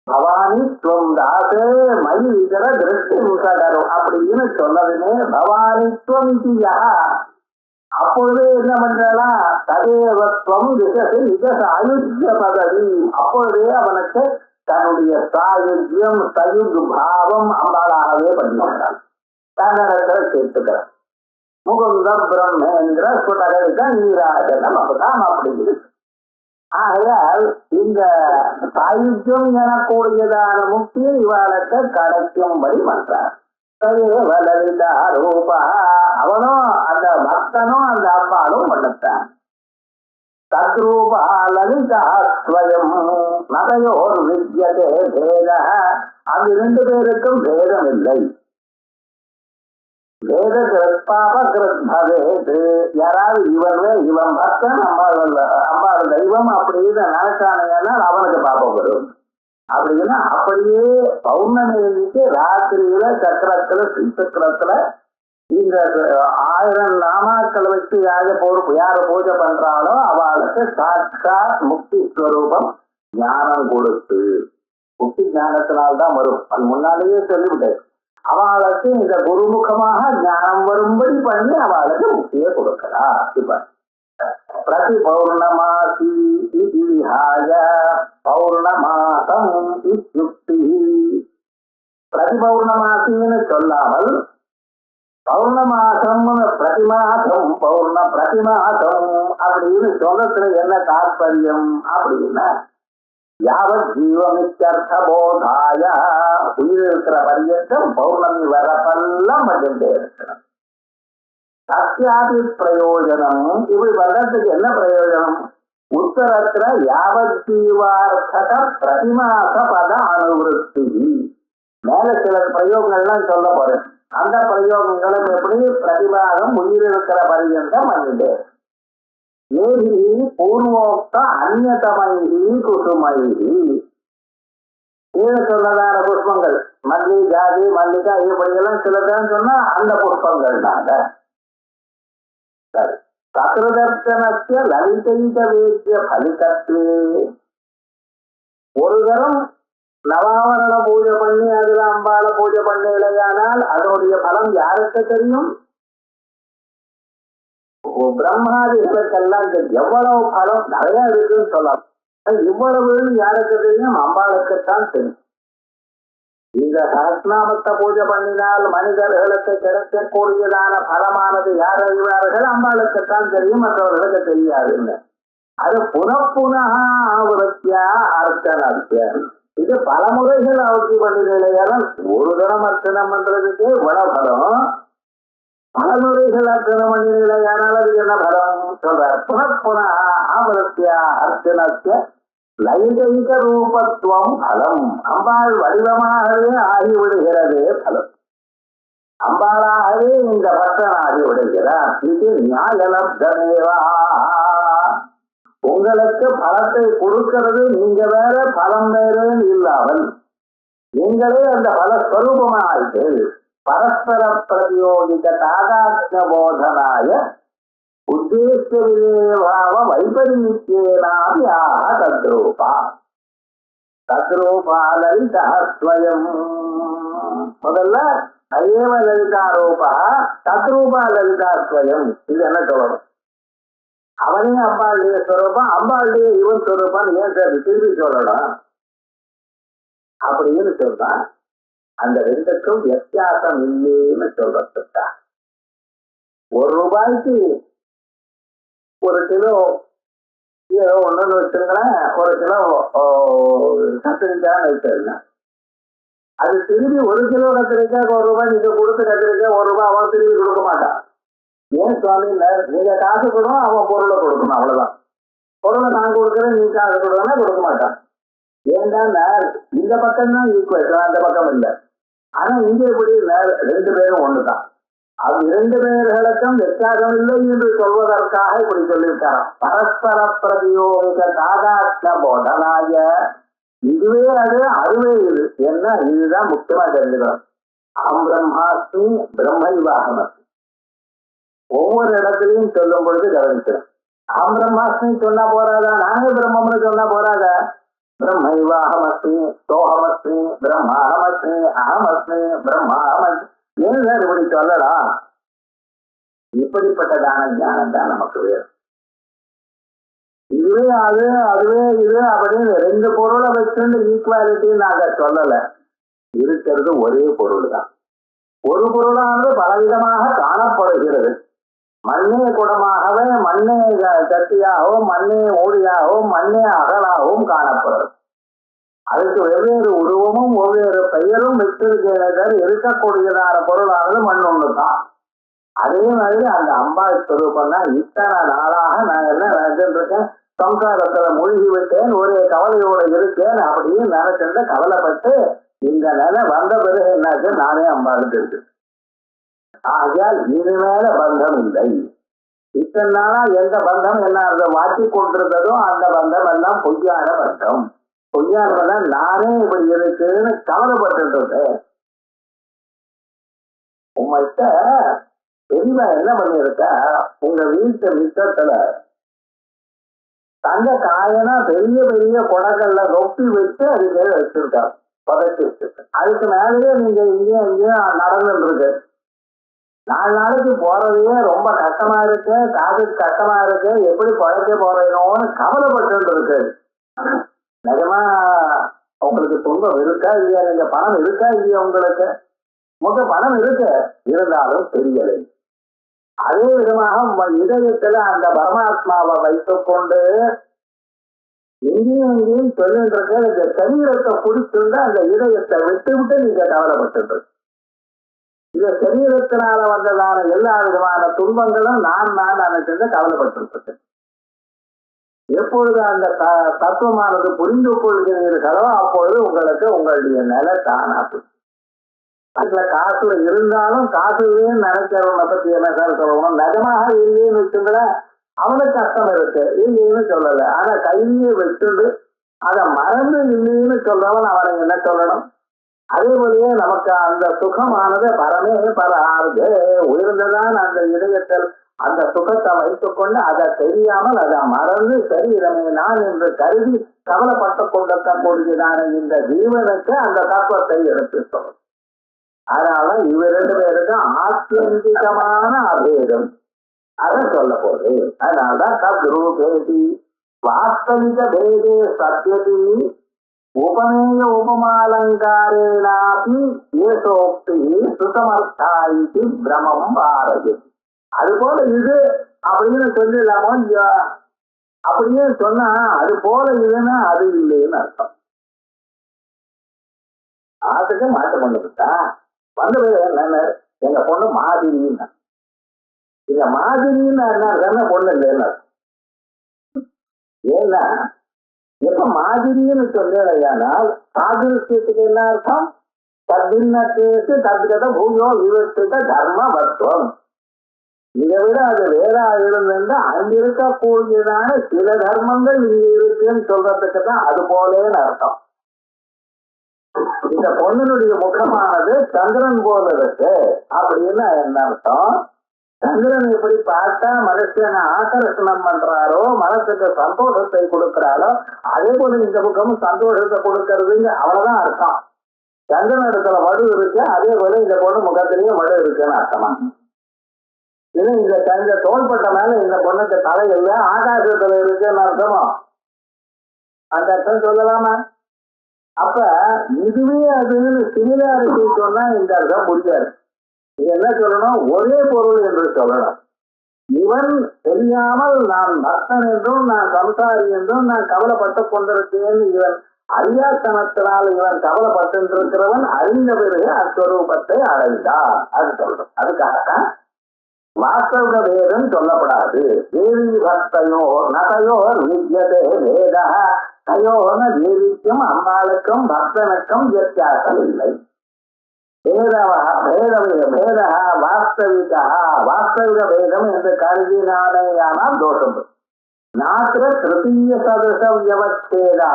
Speaker 2: பவானி துவம் தாசே மயி இதர திருஷ்டி முசகரும் அப்படின்னு சொன்னதுமே பவானித்துவம் இதியா. அப்பொழுது என்ன பண்றா ததேவத்வம் திசை இத சாயுஜ்ய பதவி. அப்பொழுதே அவனுக்கு தன்னுடைய சாயுஜ்யம் சயுஜ் பாவம் அம்பாளாகவே பண்ணிவிட்டான். தன்னிடத்துல சேர்த்துக்கிறான். முகுந்த பிரம்மேந்திர சுடகரித நீராஜனம் அப்பதான் அப்படிங்குது. ஆகையால் இந்த சாயுஜ்யம் எனக்கூடியதான முக்தியை இவாளுக்கு கிடைக்கும்படி பண்றார். லலிதா ரூபா, அவனும் அந்த பக்தனும் அந்த அம்பாளும் பண்ணத்தான். தத்ரூபா லலிதா ஸ்வயம் நதையோர் வித்யதே பேத, அது 2 பேருக்கும் பேதம் இல்லை. யாராவது இவன் பக்தன் அம்பாள் தெய்வம் அப்படின்னு நினைச்சானேன்னா அவனுக்கு பாப்பம் வரும். அப்படின்னா அப்படியே பௌர்ணமி அன்னைக்கு ராத்திரியில சக்கரத்துல ஸ்ரீசக்கரத்துல இந்த 1000 நாமாக்கள் வச்சு யாரு பூஜை பண்றாளோ அவளுக்கு சாட்சாத் முக்தி ஸ்வரூபம் ஞானம் கொடுத்து, முக்தி ஞானத்தினால்தான் வரும். அது முன்னாலேயே சொல்லிவிட்டேன். அவளுக்கு இந்த குருமுகமாக ஞானம் வரும்படி பண்ணி அவளுக்கு முக்தியை கொடுக்கிறா. இப்ப பிரதி பௌர்ணமாசி விஹாய பௌர்ணமாசம் இத்யுக்தி. பிரதி பௌர்ணமாசின்னு சொல்லாமல் பௌர்ணமாசம் பிரதிமாசம் பிரதிமாசம் அப்படின்னு சொல்றதுல என்ன தாற்பயம் அப்படின்னா, யாவத் ஜீவமித்யர்த்த போதாய, உயிர் இருக்கிற பரியந்தம் பௌர்ணமி வரப்பெல்லாம் பண்ணிட்டே இருக்கணும். சத்தியாதி பிரயோஜனம், இப்படி பண்றதுக்கு என்ன பிரயோஜனம்? உத்தரத்துல யாவத் ஜீவார்த்தக பிரதிமாச பத அனுவருத்தி. மேல சில பிரயோகங்கள்லாம் சொல்ல போறேன். அந்த பிரயோகங்களும் எப்படி? பிரதிபாகம் உயிர் இருக்கிற பரியந்தம் பண்ணிட்டு ஏகி பூர்வோக்த அந்நதமைகி குசுமைகி. கீழே சொன்னதான புஷ்பங்கள் மல்லி, ஜாதி, மல்லிகா இப்படியெல்லாம் சிலதான் சொன்னா அந்த புஷ்பங்கள்னால. சரி, சத்ருதர்சனத்திய லலிதைக வேத்திய பலிதத்வே. ஒரு தரம் நவாவரண பூஜை பண்ணி அதுல அம்பாள பூஜை பண்ணலையானால் அதனுடைய பலம் யாருக்கு தெரியும்? பிரம்மாதிகளுக்கெல்லாம் எவ்வளவு பலம் நிறைய இருக்குன்னு சொல்லலாம். இவ்வளவு யாருக்கு தெரியும்? அம்பாளுக்குத்தான் தெரியும். இந்த சஹஸ்ரநாமத்தை பூஜை பண்ணினால் மனிதர்களுக்கு கிடைக்கக்கூடியதான பலமானது யார் அறிவார்கள்? அம்பாளுக்குத்தான் தெரியும், மற்றவர்களுக்கு தெரியாதுன்னு. அது புனப்புனவிருத்தியா அர்ச்சனத்திய. இது பல முறைகள் அவர்த்தி பண்ணினாலும் ஒரு தரம் அர்ச்சனம் பண்றதுக்கே இவ்வளவு பலம். பல முறைகள் அர்ச்சனம் பண்ணினாலும் அதுக்கு என்ன பலம் சொல்ற? புனப்புனவிருத்தியா அர்ச்சனத்திய லைங்க ரூபத்துவம் பலம். அம்பாள் வடிவமாகவே ஆகிவிடுகிறதே பலம். அம்பாளாகவே இந்த பக்தன் ஆகிவிடுகிறார். இது நியாயலப்தமேவா. உங்களுக்கு பலத்தை கொடுக்கிறது நீங்க வேற, பலம் வேறேன்னு இல்லாமல் நீங்களே அந்த பலஸ்வரூபமாயிட்டு பரஸ்பர பிரதியோகிக தாதாத்ய போதனாய உத்தேசிய விஜயபாவ வைபரீத்யேனாபியாக தத்ரூபா. தத்ரூபா லலிதாஸ்வயம். முதல்ல அயேவ லலிதாரூபா தத்ரூபா லலிதாஸ்வயம். இது என்ன சொல்லணும்? அவனே அம்பாளுடைய ஸ்வரூபம், அம்பாளுடைய இவன் ஸ்வரூபம் ஏன் சார் திருப்பி சொல்லணும் அப்படின்னு சொன்னா அந்த ரெண்டுக்கும் வித்தியாசம் இல்லைன்னு சொல்றதுக்கா. ₹1 ஒரு கிலோ ஏதோ ஒண்ணுன்னு வச்சுருங்களேன், ஒரு கிலோ கத்திரிக்காய்னு வச்சிருங்க. அது திரும்பி 1 கிலோ கத்திரிக்காய் ₹1 நீங்க கொடுத்து கத்திரிக்காய் ₹1 அவன் திரும்பி கொடுக்க மாட்டான். ஏன் சுவாமி? நீங்க காசு கொடுக்கணும், அவன் பொருளை கொடுக்கணும், அவ்வளவுதான். பொருளை நான் கொடுக்குறேன், நீ காசு கொடுக்கணும்னா கொடுக்க மாட்டான். ஏன்னா இந்த பக்கம் தான் ஈக்குவல், அந்த பக்கம் இல்லை. ஆனா இங்க எப்படி? ரெண்டு பேரும் ஒண்ணுதான். அது 2 பேர்களுக்கும் வித்தியாசம் இல்லை என்று சொல்வதற்காக இப்படி சொல்லியிருக்காராம். பரஸ்பர பிரதியோகிக தாதாத்ய போதனாய. இதுவே அது, அதுவே இது. என்ன? இதுதான் முக்கியமா தெரிஞ்சுக்கணும். அகம் பிரம்மாஸ்மி பிரம்மைவாகமஸ்மி. ஒவ்வொரு இடத்துலையும் சொல்லும் பொழுது கவனிக்கிறேன். அகம் பிரம்மாஸ்மி சொன்னா போறாதா? நானே பிரம்மம்னு சொன்னா போறாதா? பிரம்மைவாகமஸ்மி, சோகமஸ்மி, பிரம்மாஹமஸ்மி, அகமஸ்மி, பிரம்மாஹமஸ்மி. ஏன் சார் இப்படி சொல்லலாம்? இப்படிப்பட்டதான ஞானம் தான் நமக்கு வேணும். இதுவே அது, அதுவே இது அப்படின்னு 2 பொருளை வச்சுட்டு ஈக்குவாலிட்டி நாங்க சொல்லல. இருக்கிறது ஒரே பொருள் தான். ஒரு பொருளானது பலவிதமாக காணப்படுகிறது. மண்ணே குடமாகவே, மண்ணே சட்டியாகவும், மண்ணே மூடியாகவும், மண்ணே அகலாகவும் காணப்படுறது. அதுக்கு வெவ்வேறு உருவமும் வெவ்வேறு பெயரும் விட்டிருக்கிறது. இருக்கக்கூடியதான பொருளானது மண் ஒண்ணுதான். அதே மாதிரி அந்த அம்பாள் ஸ்வரூபம் தான். இத்தனை நாளாக நான் என்ன நினைச்சிருக்கேன்? சம்சாரத்துல மூழ்கி விட்டேன், ஒரே கவலையோட இருக்கேன் அப்படின்னு நினைச்சிருந்த கவலைப்பட்டு இந்த நிலை வந்த பிறகு என்னாச்சு? நானே அம்பாளுக்கு இருக்கு. ஆகையால் இனிமேல பந்தம் இல்லை. இத்தனை நாளா எந்த பந்தம் என்ன மாற்றி கொண்டிருந்ததோ அந்த பந்தம் எல்லாம் பொய்யான பந்தம். பொய்யானதான் நானே இப்படி இருக்குன்னு கவலைப்பட்டு இருந்தேன். உங்கள்கிட்ட பெரியவா என்ன பண்ணிருக்க? உங்க வீட்டு மிச்சத்துல தங்க காயனா பெரிய பெரிய குடங்கள்ல ரொப்பி வச்சு அதுக்கு வச்சிருக்காரு, புதைச்சி வச்சிருக்க. அதுக்கு மேலேயே நீங்க இங்கேயும் இங்கேயும் நடந்துட்டு இருக்கு. 4 நாளைக்கு போறதையே ரொம்ப கஷ்டமா இருக்கு, காசுக்கு கஷ்டமா இருக்கு, எப்படி பழைக்க போறோம்னு கவலைப்பட்டு இருக்கு. நிஜமா உங்களுக்கு துன்பம் இருக்கா இல்லையா? நீங்க பணம் இருக்கா இல்லையா? உங்களுக்கு பணம் இருக்கு, இருந்தாலும் தெரியலை. அதே விதமாக இதயத்துல அந்த பரமாத்மாவை வைத்துக் கொண்டு எங்கேயும் எங்கேயும் சொல்லுன்றது இந்த சரீரத்தை பிடிச்சிருந்தா அந்த இதயத்தை விட்டு விட்டு நீங்க கவலைப்பட்டு இந்த சரீரத்தினால வந்ததான எல்லா விதமான துன்பங்களும் நான் நினைச்சிருந்த கவலைப்பட்டு எப்பொழுது அந்த தத்துவமானது புரிந்து கொள்கிறீர்களோ அப்பொழுது உங்களுக்கு உங்களுடைய நிலை தானா அதுல காசு இருந்தாலும் காசுன்னு நினைக்கிறவனை பத்தி என்ன சார் சொல்லணும், நிஜமாக இல்லைன்னு வச்சுங்கள அவனுக்கு கஷ்டம் இருக்கு, இல்லைன்னு சொல்லல. ஆனா கையிலேயே வச்சுண்டு அதை மறந்து இல்லைன்னு சொல்றவன் அவனை என்ன சொல்லணும்? அதே போலயே நமக்கு அந்த சுகமானது பரமே பராது உயர்ந்ததான் அந்த இதயத்தில் அந்த சுகத்தை வைத்துக் கொண்டு அதை தெரியாமல் அதை மறந்து சரீரமே நான் என்று கருதி கவலைப்பட்டு கொண்டிருக்கக்கூடியதான இந்த ஜீவனுக்கு அந்த தத்துவத்தை எடுத்து சொல்லும். அதனால இவரெண்டு பேருக்கும் ஆத்தியந்திகமான அபேதம் அதை சொல்ல போது. அதனால்தான் தத்ரூபேதி வாஸ்தவிக பேதே சத்யதி உபமேய உபமாலங்காரேனாபி ஏசோக்தி சுசமர்த்தாயிக்கு பிரமம் பாரதி. அது போல இது அப்படின்னு சொல்லிடலாமோ இல்லையா? அப்படியே சொன்னா அது போல இதுன்னா அது இல்லைன்னு அர்த்தம். அதுக்கு மாற்றம் பண்ணிவிட்டா வந்த பேர் என்ன, எங்க பொண்ணு மாதிரின்னு. இந்த மாதிரின்னு என்ன பொண்ணு இல்லைன்னு அர்த்தம். ஏன்னா எப்ப மாதிரின்னு சொல்லையானால் சாதுரியத்துக்கு என்ன அர்த்தம்? தத்தின்னத்துக்கு தத்கத பூயோ விவசித்த தர்ம வத்துவம். இதை விட அது வேற இருந்திருந்தா அங்கிருக்கக்கூடியதான சில தர்மங்கள் இங்க இருக்குன்னு சொல்றதுக்கு தான் அது போலேன்னு அர்த்தம். இந்த பொண்ணுடைய முகமானது சந்திரன் போல இருக்கு அப்படின்னு என்ன அர்த்தம்? சந்திரன் எப்படி பார்த்தா மனசனை ஆகர்ஷணம் பண்றாரோ, மனசுக்கு சந்தோஷத்தை கொடுக்கிறாரோ, அதே போல இந்த முகமும் சந்தோஷத்தை கொடுக்கறதுங்க அவ்வளவுதான் அர்த்தம். சந்திரன் இடத்துல மடு இருக்கு, அதே போல இந்த பொண்ணு முகத்திலேயே மடு இருக்குன்னு அர்த்தமா? இது இந்த தோள்பட்ட மேல இந்த பொண்ணுக்கு தலை இல்லை, ஆகாசத்துல இருக்குன்னு அர்த்தமா? அந்த அர்த்தம் சொல்லலாமா? அப்ப இதுவே அதுன்னு சிமிலாரிட்டி சொன்னா இந்த அர்த்தம் முடியாது. இது என்ன சொல்லணும்? ஒரே பொருள் என்று சொல்லணும். இவன் தெரியாமல் நான் பக்தன் என்றும் நான் சம்சாரி என்றும் நான் கவலைப்பட்டு கொண்டிருக்கேன், இவன் அறியாத்தனத்தினால் இவன் கவலைப்பட்டு இருக்கிறவன் அறிந்த பிறகு அஸ்வரூபத்தை அடைந்தான். அது சொல்றோம். அதுக்காகத்தான் வாஸ்தவ வேதம் சொல்லப்படாது. தேவி பக்தையோ நகையோர் வித்யதே வேத தயோன தேவிக்கும் அம்மாளுக்கும் பக்தனுக்கும் வித்தியாசம் இல்லை. வாஸ்தவிக வேதம் என்று கருதினானேயானால் தோஷம். நாத்திர திருத்தீய சதச வியவச்சேதா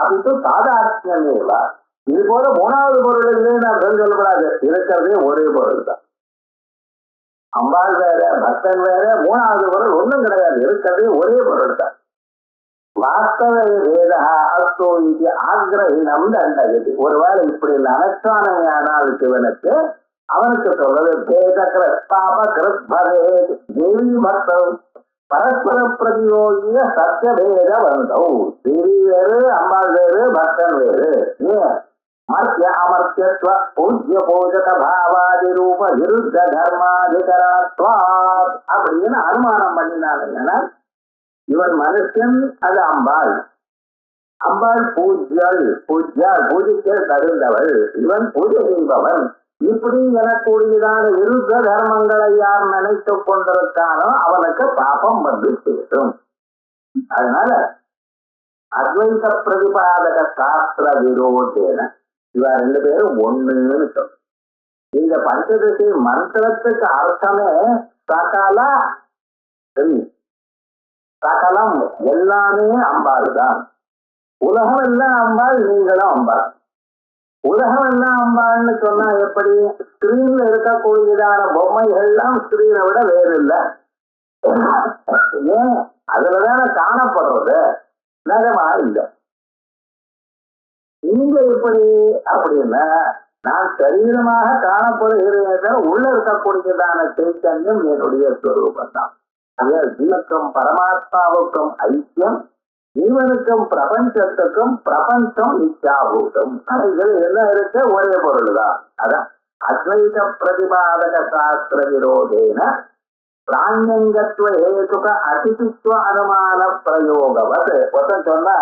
Speaker 2: அபித்து சாதார்த்தியமேவா. இது போல மூணாவது பொருள் இல்லைன்னு அர்த்தம் சொல்லப்படாது. இருக்கிறதே ஒரே பொருள் தான். அம்பாள் வேற பக்தன் வேற, மூணாவது பொருள் ஒன்றும் கிடையாது. இருக்கிறதே ஒரே பொருள் தான். வாஸ்தவ வேத அஸ்தோ இது ஆக்ரஹீனம் தண்டகதி. ஒருவேளை இப்படி நினைச்சானையானால் சிவனுக்கு அவனுக்கு சொல்றது பேத கிருஸ்தாப கிருத்பதே தேவி பக்தம் பரஸ்பர பிரதியோகிய சத்திய பேத வந்தௌ. தேவி வேறு, அம்பாள் வேறு, பக்தன் வேறு. ஏன் மர்த்திய அமர்த்தியத்வ பூஜ்ய பூஜக பாவாதி ரூப விருத்த தர்மாதிகரத்வாத் அப்படின்னு அனுமானம் பண்ணினாங்கன்னா இவன் மனுஷன், அது அம்பாள். அம்பாள் பூஜ்யாள், பூஜிக்க தகுந்தவள், இவன் பூஜை செய்பவன். இப்படி எனக்கூடியதான விருத்த தர்மங்களை யார் நினைத்துக் கொண்டிருக்கானோ அவனுக்கு பாபம் வந்து சேரும். அதனால அத்வைத பிரதிபாதக சாஸ்திர விரோதேன இவ ரெண்டு பேரும் ஒண்ணுன்னு சொல்லும். இந்த பஞ்சதசி மந்திரத்துக்கு அர்த்தமே சகல சகலம், எல்லாமே அம்பாள் தான். உலகம் எல்லாம் அம்பாள், நீங்களும் அம்பாள். உலகம் எல்லாம் அம்பாள்னு சொன்னா எப்படி? ஸ்கிரீன்ல இருக்கக்கூடியதான பொம்மைகள் எல்லாம் ஸ்கிரீனை விட வேறு இல்லை. ஏன்? அதுலதான காணப்படுறது, நகமா இல்லை. நீங்க எப்படி அப்படின்னா நான் சரீரமாக காணப்படுகிறேன், உள்ள இருக்கக்கூடியதான சைத்தன்யம் என்னுடைய ஸ்வரூபம் தான். ஜீவனுக்கும் பரமாத்மாவுக்கும் ஐக்கியம், ஜீவனுக்கும் பிரபஞ்சத்துக்கும் பிரபஞ்சம் இச்சாபூதம். இதுல என்ன இருக்கு? ஒரே பொருள் தான். அதான் அத்வைத பிரதிபாதக சாஸ்திர விரோதேன பிராண்யங்கத்துவ ஹேதுக அதிதித்துவ அனுமான பிரயோகவது ஒருத்தன் சொன்னா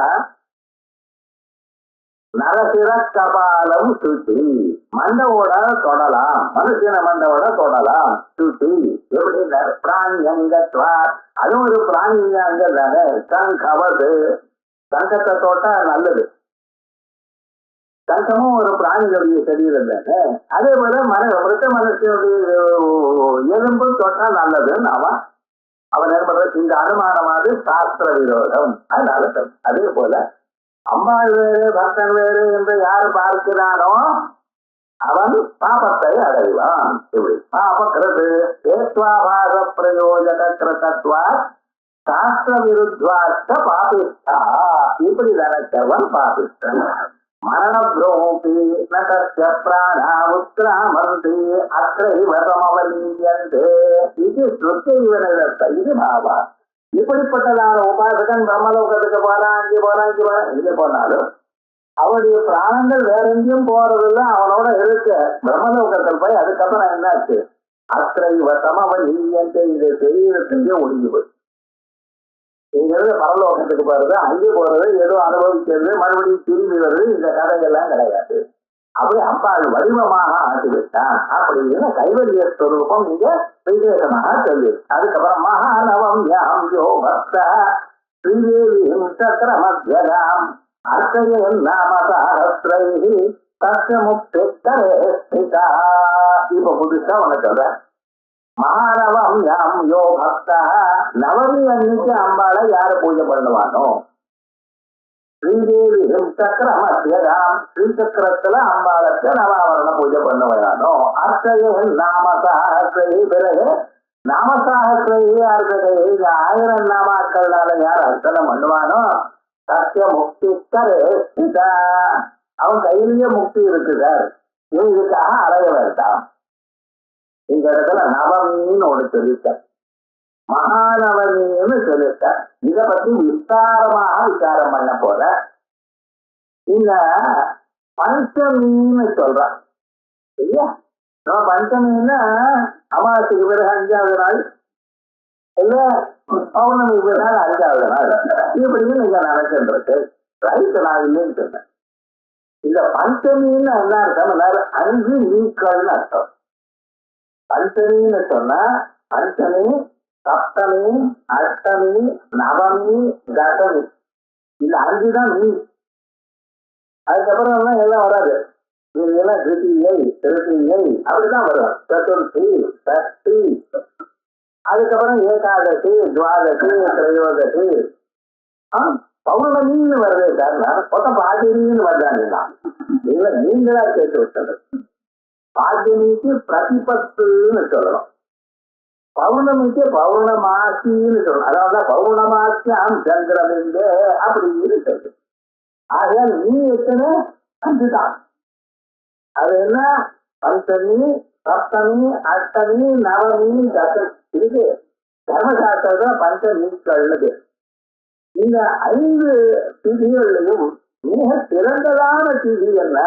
Speaker 2: நரசிர கபாலம் சுத்தி மண்டவோட தொடலாம், மனுஷன மண்டவோட தொடலாம் சுத்தி எப்படி பிராண்யங்கத்வா அதுவும் ஒரு பிராணி அங்க தானே. சங்கவது சங்கத்தை தோட்டா நல்லது, சங்கமும் ஒரு பிராணிகளுடைய சரீரம் தானே. அதே போல மிருத்த மனுஷனுடைய எலும்பு தொட்டா நல்லதுன்னு அவன் ஏற்படுறது இந்த அனுமானமானது சாஸ்திர விரோதம். அதனால அதே போல அம்பாள் வேறு பக்தன் வேறு என்று யாரு பார்க்கிறானோ அவன் பாபத்தை அடைவான். இப்படி பாபக்கிறது ஏத்வாபாத பிரயோஜக கிருதத்வா சாஸ்திர விருத்வாச்ச பாபிஷ்டா, இப்படி நினைச்சவன் பாபிஷ்டன். மரணத்ரோபி நகஸ்ய பிராணா உத்ராமந்தி அத்ரைவ சமவலீயந்தே இது ஸ்ருத்தைவனிடத்த இது பாவா. இப்படிப்பட்டதான உபாசகன் பிரம்மலோகத்துக்கு போறான், அங்கே போறான், இங்கே போறான், எங்கே போனாலும் அவனுடைய பிராணங்கள் வேற எங்கேயும் போறதில்லை, அவனோட இருக்க பிரம்மலோகத்தில் போய் அதுக்கப்புறம் என்னாச்சு அத்ரைவ சமவலீயந்தே இந்த சரீரத்தையே ஒழுங்கி போய் இங்கிருந்து பரலோகத்துக்கு போறது, அங்கே போறது, ஏதோ அனுபவிக்கிறது, மறுபடியும் திரும்பி வருது, இந்த கதையெல்லாம் கிடையாது. அப்படி அம்பாள் வடிவமாக ஆக்கிவிட்டான் அப்படின்னு கைவல்ய ஸ்வரூபம் இங்க விசேஷமாக சொல்லி. அதுக்கப்புறம் மகாநவம் யாம் யோ பக்த ஸ்ரீதேவியும் சக்கரமத்யதாம் அர்ச்சயன் நாம சஹஸ்ரைஹி தஸ்ய முக்திஸ்தரே ஸ்திதா. இப்ப புதுசா உனக்கு சொல்ற மகாநவம் யாம் யோ பக்தா, நவமி அன்னைக்கு அம்பாளை யாரு பூஜை பண்ணுவானோ ஸ்ரீதேவி சக்கரமத்யதாம் ஸ்ரீசக்கரத்துல அம்பாளுக்கு நவாவரண பூஜை பண்ணுவானோ அர்ச்சயன் நாமசாஹஸ்ரைஹி, பிறகு நாமசாஹஸ்ரைஹி அர்ச்சகை 1000 நாமாக்கள்னால யார் அர்ச்சனை பண்ணுவானோ சத்திய முக்தி ஸ்திதா, அவன் கையிலேயே முக்தி இருக்கு சார். இதுக்காக அலைய வேண்டாம். இந்த இடத்துல நவமின்னு ஒண்ணு சொல்லிட்ட, மகாநவமின்னு சொல்லிட்ட. இத பத்தி விஸ்தாரமாக விசாரம் பண்ண போற. இந்த பஞ்சமின்னு சொல்றான் இல்லையா, நம்ம பஞ்சமின்னா அமாவாசைக்கு பிறகு 5வது நாள் இல்ல பௌர்ணமிக்கு பிறகு 5வது நாள், இப்படின்னு நீங்க நினைச்சிருக்கு. ரைட்டு, நான் இல்லைன்னு சொன்னேன். இந்த பஞ்சமின்னு என்ன அர்த்தம்? 5 நீக்கள்னு அர்த்தம். பஞ்சமின்னு சொன்னா பஞ்சமி, சப்தமி, அஷ்டமி, நவமி, தசமி, இந்த 5 தான் நீ. அதுக்கப்புறம் எல்லாம் வராது, இதெல்லாம் திருத்தியை திருத்தியை அப்படிதான் வரும். சதுர்த்தி, சஷ்டி, அதுக்கப்புறம் ஏகாதசி, துவாதசி, திரையோதசி, பௌர்ணமின்னு வருது சார். மொத்தம் பாதிரின்னு வருதாங்களா? இல்ல, நீங்களா கேட்டு விட்டது. பாதிரிக்கு பிரதிபத்துன்னு சொல்லணும், பௌர்ணமிக்கு பௌர்ணமாசின்னு சொல்லணும். அதாவது பௌர்ணமாசியாம் சந்திரமிந்தே அப்படின்னு சொல்லு. ஆகையால் நீ எத்தனை 5 தான். அது என்ன? பஞ்சமி, சப்தமி, அஷ்டமி, நவமி, தசமி இருக்கு. தர்மசாஸ்திரத்துல பஞ்சமீக்கள்னு. இந்த 5 திதிகள்லையும் மிக சிறந்ததான திதி என்ன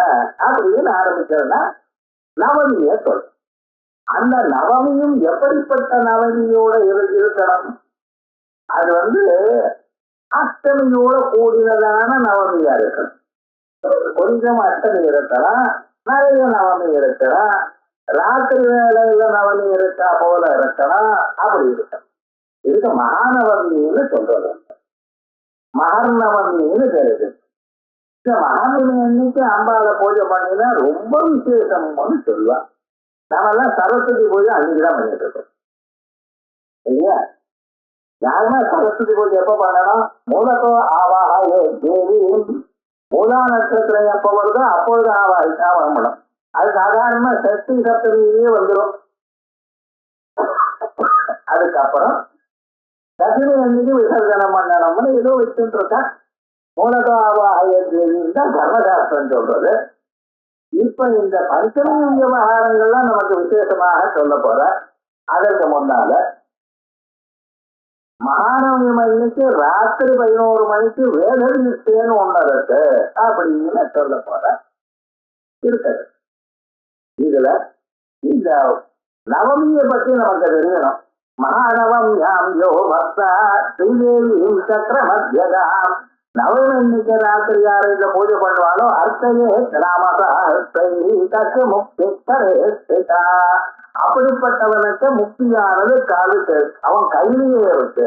Speaker 2: அப்படின்னு ஆரம்பிக்கிறதுனா நவமியை சொல்ற. அந்த நவமியும் எப்படிப்பட்ட நவமியோட இருக்கணும்? அது அஷ்டமியோட கூடினதான நவமியா இருக்கணும். கொஞ்சம் அஷ்டமி இருக்கலாம், நிறைய நவமி இருக்கலாம், ராத்திரி வேலையில நவமி இருக்கா போல இருக்கலாம், அப்படி இருக்கணும். இதுக்கு மகாநவமின்னு சொல்றது. மகர்நவமின்னு தெரியுது. இந்த மகாநவமி அன்னைக்கு அம்பாளை பூஜை பண்ணினா ரொம்ப விசேஷம்னு சொல்லுவா. நாமெல்லாம் சரஸ்வதி பூஜை அன்னைக்குதான் பண்ணிட்டு இருக்கோம் இல்லையா? யாருன்னா சரஸ்வதி பூஜை எப்ப பண்ணணும்? மூலத்தோ ஆவாக தேவி, மூலா நட்சத்திரம் எப்ப வருதோ அப்பொழுது ஆவாகணும். அது சாதாரணமா சஷ்டி சப்தமியே வந்துடும். அதுக்கப்புறம் தசமி அன்னைக்கு விசர்ஜனம் பண்ணணும்னு ஏதோ வச்சுட்டு இருக்கா. மூலத்தோ ஆவாக தேவின்னு தான் தர்மசாஸ்திரம் சொல்றது. இப்ப இந்த பஞ்சமி விவகாரங்கள்லாம் நமக்கு விசேஷமாக சொல்ல போற. அதற்கு முன்னால மகாநவமி அன்னைக்கு ராத்திரி 11 மணிக்கு வேத நிஷ்டைன்னு ஒண்ணு இருக்கு அப்படின்னு சொல்ல போற இருக்குது. இதுல இந்த நவமியை பத்தி நமக்கு தெரியணும். மகானவம் யாம் யோ பக்தா ஸ்ரீதேவியும் சக்கர மத்தியதாம் நவமி இன்னைக்கு ராத்திரி யாரு இந்த பூஜை பண்ணுவானோ அர்த்தையே ராமசாஸ்திர முக்தி தரேஸ்திதா அப்படிப்பட்டவனுக்கு முக்தியானது காது அவன் கையிலேயே இருக்கு.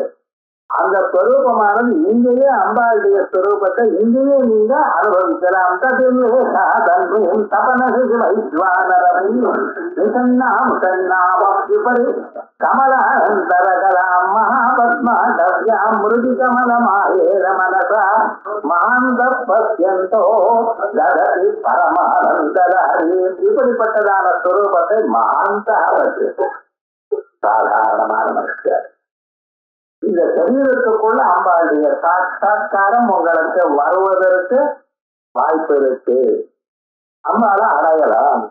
Speaker 2: அந்த ஸ்வரூபமானது இங்கேயே அம்பாளுடைய ஸ்வரூபத்தை இங்கேயே நீங்க அனுபவிக்கலாம். கமலாந்தரகலாம் மகாபத்மாடவ்யாம் மிருதி கமலமாயேர மனசா மகாந்த பத்யந்தோ தததி பரமானந்தலஹரி. இப்படிப்பட்டதான ஸ்வரூபத்தை மகாந்த சாதாரணமான மனுஷர் இந்த சரீரத்துக்குள்ள அம்பாளுடைய சாட்சா்காரம் உங்களுக்கு வருவதற்கு வாய்ப்பு இருக்கு. அம்பால அடையலாம்.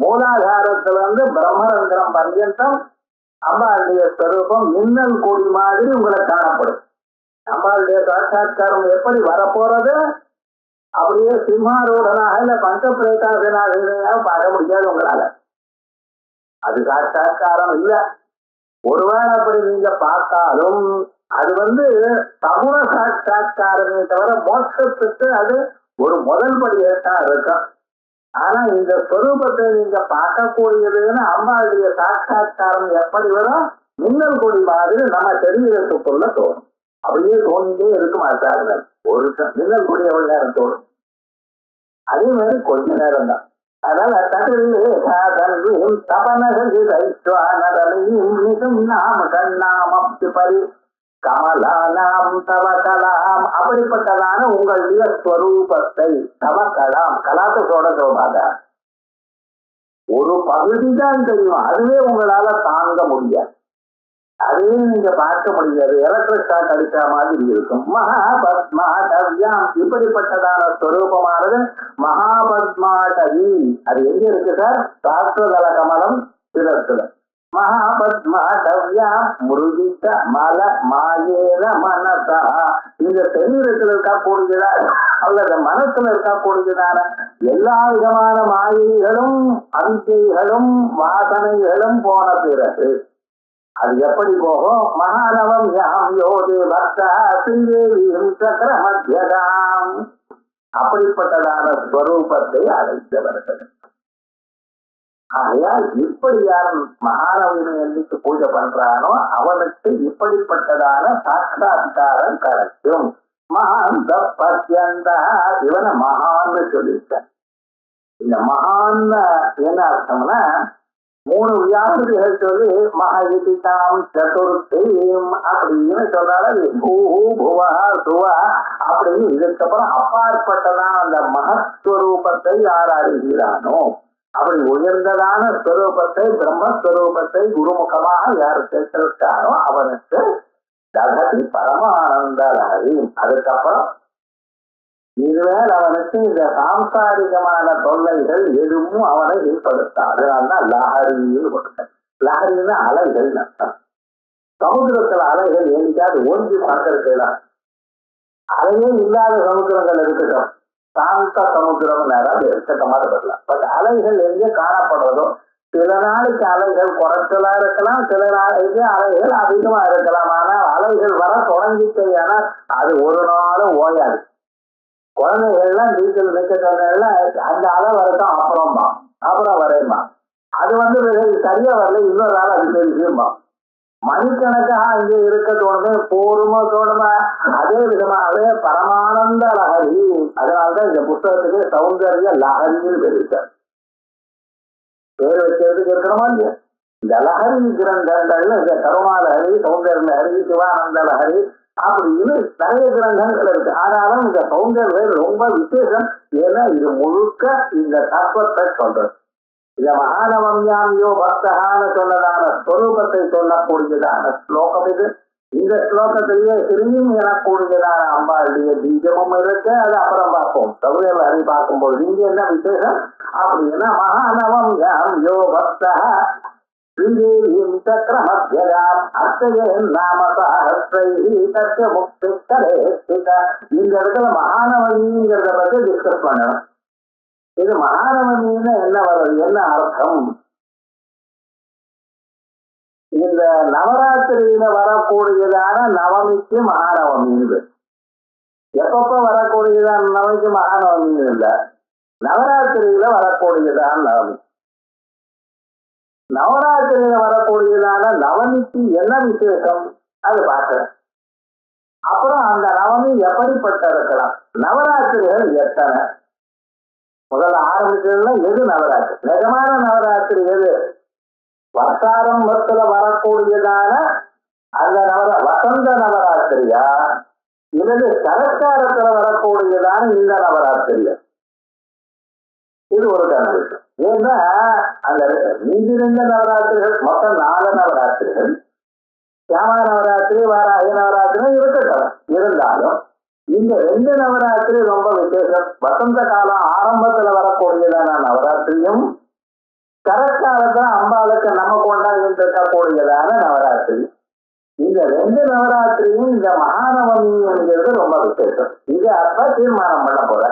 Speaker 2: மூலாதாரத்திலிருந்து பிரம்மரந்திரம் பர்யந்தம் அம்பாளுடைய ஸ்வரூபம் மின்னல் கொடி மாதிரி உங்களுக்கு காணப்படும். அம்பாளுடைய சாட்சா்காரம் எப்படி வரப்போறது? அப்படியே சிம்மாரூடனாக இல்ல பஞ்ச பிரேதாசனாக பார்க்க முடியாது உங்களால. அது சாட்சா்காரம் இல்ல. ஒருவேளை அப்படி நீங்க பார்த்தாலும் அது சகுண சாட்சா்காரமே தவிர மோட்சத்துக்கு அது ஒரு முதல் படியத்தான் இருக்கும். ஆனா இந்த ஸ்வரூபத்தை நீங்க பார்க்கக்கூடியதுன்னு அம்பாளுடைய சாட்சா்காரம் எப்படி வரும்? மின்னல் கொடி மாதிரி நம்ம சரீரத்துக்குள்ள தோணும். அப்படியே தோணிட்டே இருக்குமா சார்? ஒரு மின்னல் கொடி எவ்வளவு நேரம் தோணும்? அதே மாதிரி கொஞ்ச நேரம் தான். அதனால கமலாம் தவகலாம் அப்படிப்பட்டதான உங்களுடைய ஸ்வரூபத்தை தவகலாம் கலாத்த சொல்றதோட ஒரு பகுதி தான் தெரியும். அதுவே உங்களால தாங்க முடியாது. அதையும் நீங்க பார்க்க முடியாது. எலக்ட்ரிக் ஷாக் அடிக்கிற மாதிரி இருக்கும். மகாபத்மாடவ்யாம் இப்படிப்பட்டதான ஸ்வரூபமானது மகாபத்மாடவி. அது எங்க இருக்கு சார்? சாஸ்திரதல கமலம் சிரத்துல. மகாபத்மாடவ்யாம் முருகித்த மல மாயேன மனசா. இந்த சரீரத்தில் இருக்கக்கூடியதா அல்லது மனசுல இருக்கக்கூடியதான எல்லா விதமான மாயைகளும் அவித்தைகளும் வாசனைகளும் போன பிறகு அது எப்படி போகும்? மகானவம் யாம் யோதே பக்தா ஸ்ரீதேவியும் சக்கர மத்தியதாம் அப்படிப்பட்டதான ஸ்வரூபத்தை அடைந்தவர்கள். ஆகையால் இப்படி யார் மகானவனை எண்ணிக்கு பூஜை பண்றானோ அவனுக்கு இப்படிப்பட்டதான சாட்சா்காரம் கிடைக்கும். மகாந்த பத்யந்தா இவனை மகான்னு சொல்லியிருக்கேன். இந்த மகான் என்ன அர்த்தம்னா 3 வியாதிகள் சொல்லி மகிதாம் சதுர்த்தீம் அப்படின்னு சொல்றாரு. பூஹூ புவா சுவா அப்படின்னு இதுக்கப்புறம் அப்பாற்பட்டதான் அந்த மகஸ்வரூபத்தை யார் அறிகிறானோ அப்படி உயர்ந்ததான ஸ்வரூபத்தை பிரம்மஸ்வரூபத்தை குருமுகமாக யார் கேட்டிருக்கானோ அவனுக்கு தகதி பரமானந்த லஹரி. அதுக்கப்புறம் இதுவேல் அவனுக்கு இந்த சாம்சாரிகமான தொல்லைகள் எதுவும் அவனை ஏற்படுத்தான். அதனால்தான் லஹரின்னு கொடுத்தேன். லஹரின்னா அலைகள் அர்த்தம். சமுத்திரத்துல அலைகள் என்னைக்காவது ஓஞ்சி பார்த்திருக்கலாம். அலையே இல்லாத சமுத்திரங்கள் இருக்கட்டும், சாந்த சமுத்திரம் நேரம் இருக்கட்டமாக இருக்கலாம். பட் அலைகள் எங்கே காணப்படுறதோ சில நாளைக்கு அலைகள் குறைச்சலா இருக்கலாம், சில நாளைக்கு அலைகள் அதிகமா இருக்கலாம். ஆனால் அலைகள் வர தொடங்கிட்டேன்னா அது ஒரு நாளும் ஓயாது. குழந்தைகள்லாம் நீச்சல் நிற்கலாம் அந்த அலை வரட்டும் அப்புறம் வரையுமா. அது சரியா வரல, இன்னொரு நாள் அது தெரியுமா. மணிக்கணக்காக அங்கே இருக்க தோணுமே, போருமோ தோணுமா. அதே விதமாகவே பரமானந்த லஹரி. அதனால்தான் இந்த புத்தகத்துக்கு சௌந்தர்ய லஹரின்னு தெரிவித்தார். பேர் வைக்கிறதுக்கு இருக்கணுமா இல்லையா? இந்த லஹரி கிரந்தங்கள்ல இந்த கருணா லஹரி, சௌந்தர்ய லஹரி, சிவானந்த லஹரி அப்படின்னு நிறைய கிரந்தங்கள் இருக்கு. ஆனாலும் இந்த சௌந்தர்யம் ரொம்ப விசேஷம். ஏன்னா இது முழுக்க இந்த தத்துவத்தை சொல்றது. இந்த மகானவம்யாம் யோ பக்தகான்னு சொன்னதான ஸ்வரூபத்தை சொல்லக்கூடியதான ஸ்லோகம் இது. இந்த ஸ்லோகத்திலேயே சிறியும் எனக்கூடியதான அம்பாளுடைய பீஜமும் இருக்கு. அது அப்புறம் பார்ப்போம். சௌந்தர்ய லஹரி பார்க்கும்போது இங்க என்ன விசேஷம் அப்படின்னா மகானவம்யாம் யோ பக்தா ஸ்ரீதேவியும் சக்கர மத்தியதாம் அர்த்தயன் நாம சஹஸ்ரைஹி தஸ்ய முக்தி தரேஸ்திதா. இந்த இடத்துல மகானவமிங்கிறத பத்தி டிஸ்கஸ் பண்ணணும். இது மகானவமின்னு என்ன வருது, என்ன அர்த்தம்? இந்த நவராத்திரியில வரக்கூடியதான நவமிக்கு மகாநவமி. எப்பப்ப வரக்கூடியதான நவமிக்கு மகாநவமி இல்ல, நவராத்திரியில வரக்கூடியதான நவமி. நவராத்திரியில வரக்கூடியதான நவமிக்கு என்ன விசேஷம் அது பார்க்கிறேன். அப்புறம் அந்த நவமி எப்படிப்பட்ட இருக்கலாம், நவராத்திரிகள் எத்தனை, முதல்ல ஆரம்பிச்சதுல எது நவராத்திரி, நிஜமான நவராத்திரி எது, வருஷாரம்பத்துல வரக்கூடியதான அந்த வசந்த நவராத்திரியா இல்லது சரத்காலத்துல வரக்கூடியதான இந்த நவராத்திரியா, இது ஒரு கணக்கு. ஏன்னா அந்த மீதி 2 நவராத்திரிகள் மொத்தம் 4 நவராத்திரிகள், சியாமா நவராத்திரி வாராகி நவராத்திரி இருக்கட்டும், இருந்தாலும் இந்த 2 நவராத்திரி ரொம்ப விசேஷம். வசந்த காலம் ஆரம்பத்துல வரக்கூடியதான நவராத்திரியும் சரத்காலத்துல அம்பாளுக்கு நம்ம கொண்டாடிட்டு இருக்கக்கூடியதான நவராத்திரி. இந்த 2 நவராத்திரியும் இந்த மகாநவமி என்கிறது ரொம்ப விசேஷம். இது அப்ப தீர்மானம் பண்ண போற.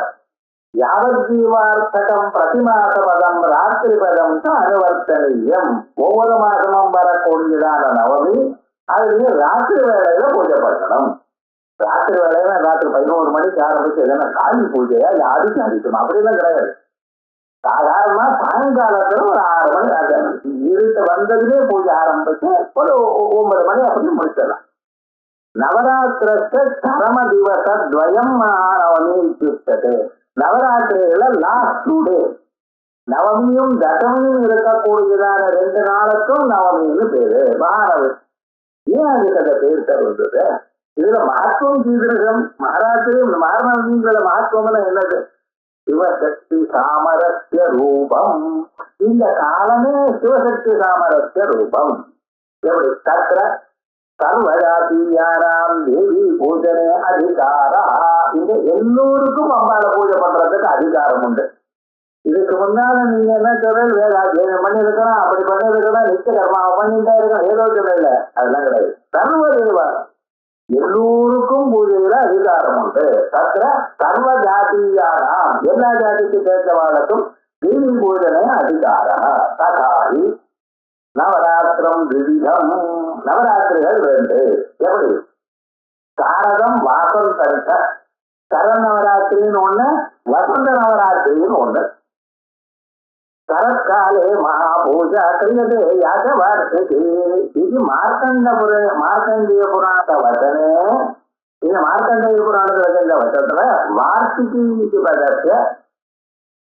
Speaker 2: யாவஜீவார்த்தகம் பிரதிமாச பதம் ராத்திரி பதம் அனுவர்த்தனீயம். ஒவ்வொரு மாசமும் வரக்கூடியதான நவமி அதுலயே ராத்திரி வேலையில பூஜை பண்ணணும். ராத்திரி வேலையில ராத்திரி 11 மணிக்கு ஆரம்பிச்சு எதுனா காளி பூஜையா இல்ல அடிச்சு அடிக்கணும் அப்படிலாம் கிடையாது. சாதாரணமா சாயங்காலத்துல ஒரு 6 மணி அந்த இருட்டு வந்ததுலேயே பூஜை ஆரம்பிச்சு ஒரு 9 மணி அப்படின்னு முடிச்சிடலாம். நவராத்திரத்தை சரம திவச துவயம் மகாநவமி இத்தியுக்ததே. நவராத்திரியில லாஸ்ட் 2 டே நவமியும் தசமியும் இருக்கக்கூடியதான 2 நாளுக்கும் நவமின்னு பேரு மகாநவமி. ஏன் அதுக்கு அந்த பேர் தருவது? இதுல மகத்துவம் கீதம். மகாராத்திரி மகாநவமிங்கிற மகத்துவம்னா என்னது? சிவசக்தி சாமரஸ்ய ரூபம். இந்த காலமே சிவசக்தி சாமரஸ்ய ரூபம். எப்படி தத்ர சர்வஜாதியாராம் தேவி பூஜனே அதிகாரா. இங்க எல்லோருக்கும் அம்பாளை பூஜை பண்றதுக்கு அதிகாரம் உண்டு. இதுக்கு முன்னால நீங்க என்ன சொல்ற, வேதாத்தியம் பண்ணி இருக்கணும், அப்படி பண்ணி இருக்கணும், நிச்சய கர்மாவை பண்ணிட்டே இருக்கணும், ஏதோ சொல்லல, அதெல்லாம் கிடையாது. சர்வதேவாரம் எல்லோருக்கும் பூஜையில அதிகாரம் உண்டு. தத்ர சர்வ ஜாதியாராம் எல்லா ஜாதிக்கு சேர்ந்தவாளுக்கும் தேவி பூஜனை அதிகாரா. ததாரி நவராத்திரம் விவிதம். நவராத்திரிகள் 2. எப்படி? சாரதம் வாசந்த சர நவராத்திரின்னு ஒண்ணு, வசந்த நவராத்திரின்னு ஒண்ணு. சரத்காலே மகாபூஜா கிரியதே யாக வார்த்திகி. இது மார்க்கண்டேய புராண வசனே. இது மார்க்கண்டேய புராணத்துல இந்த வசத்துல வார்த்திகி இது பதத்தை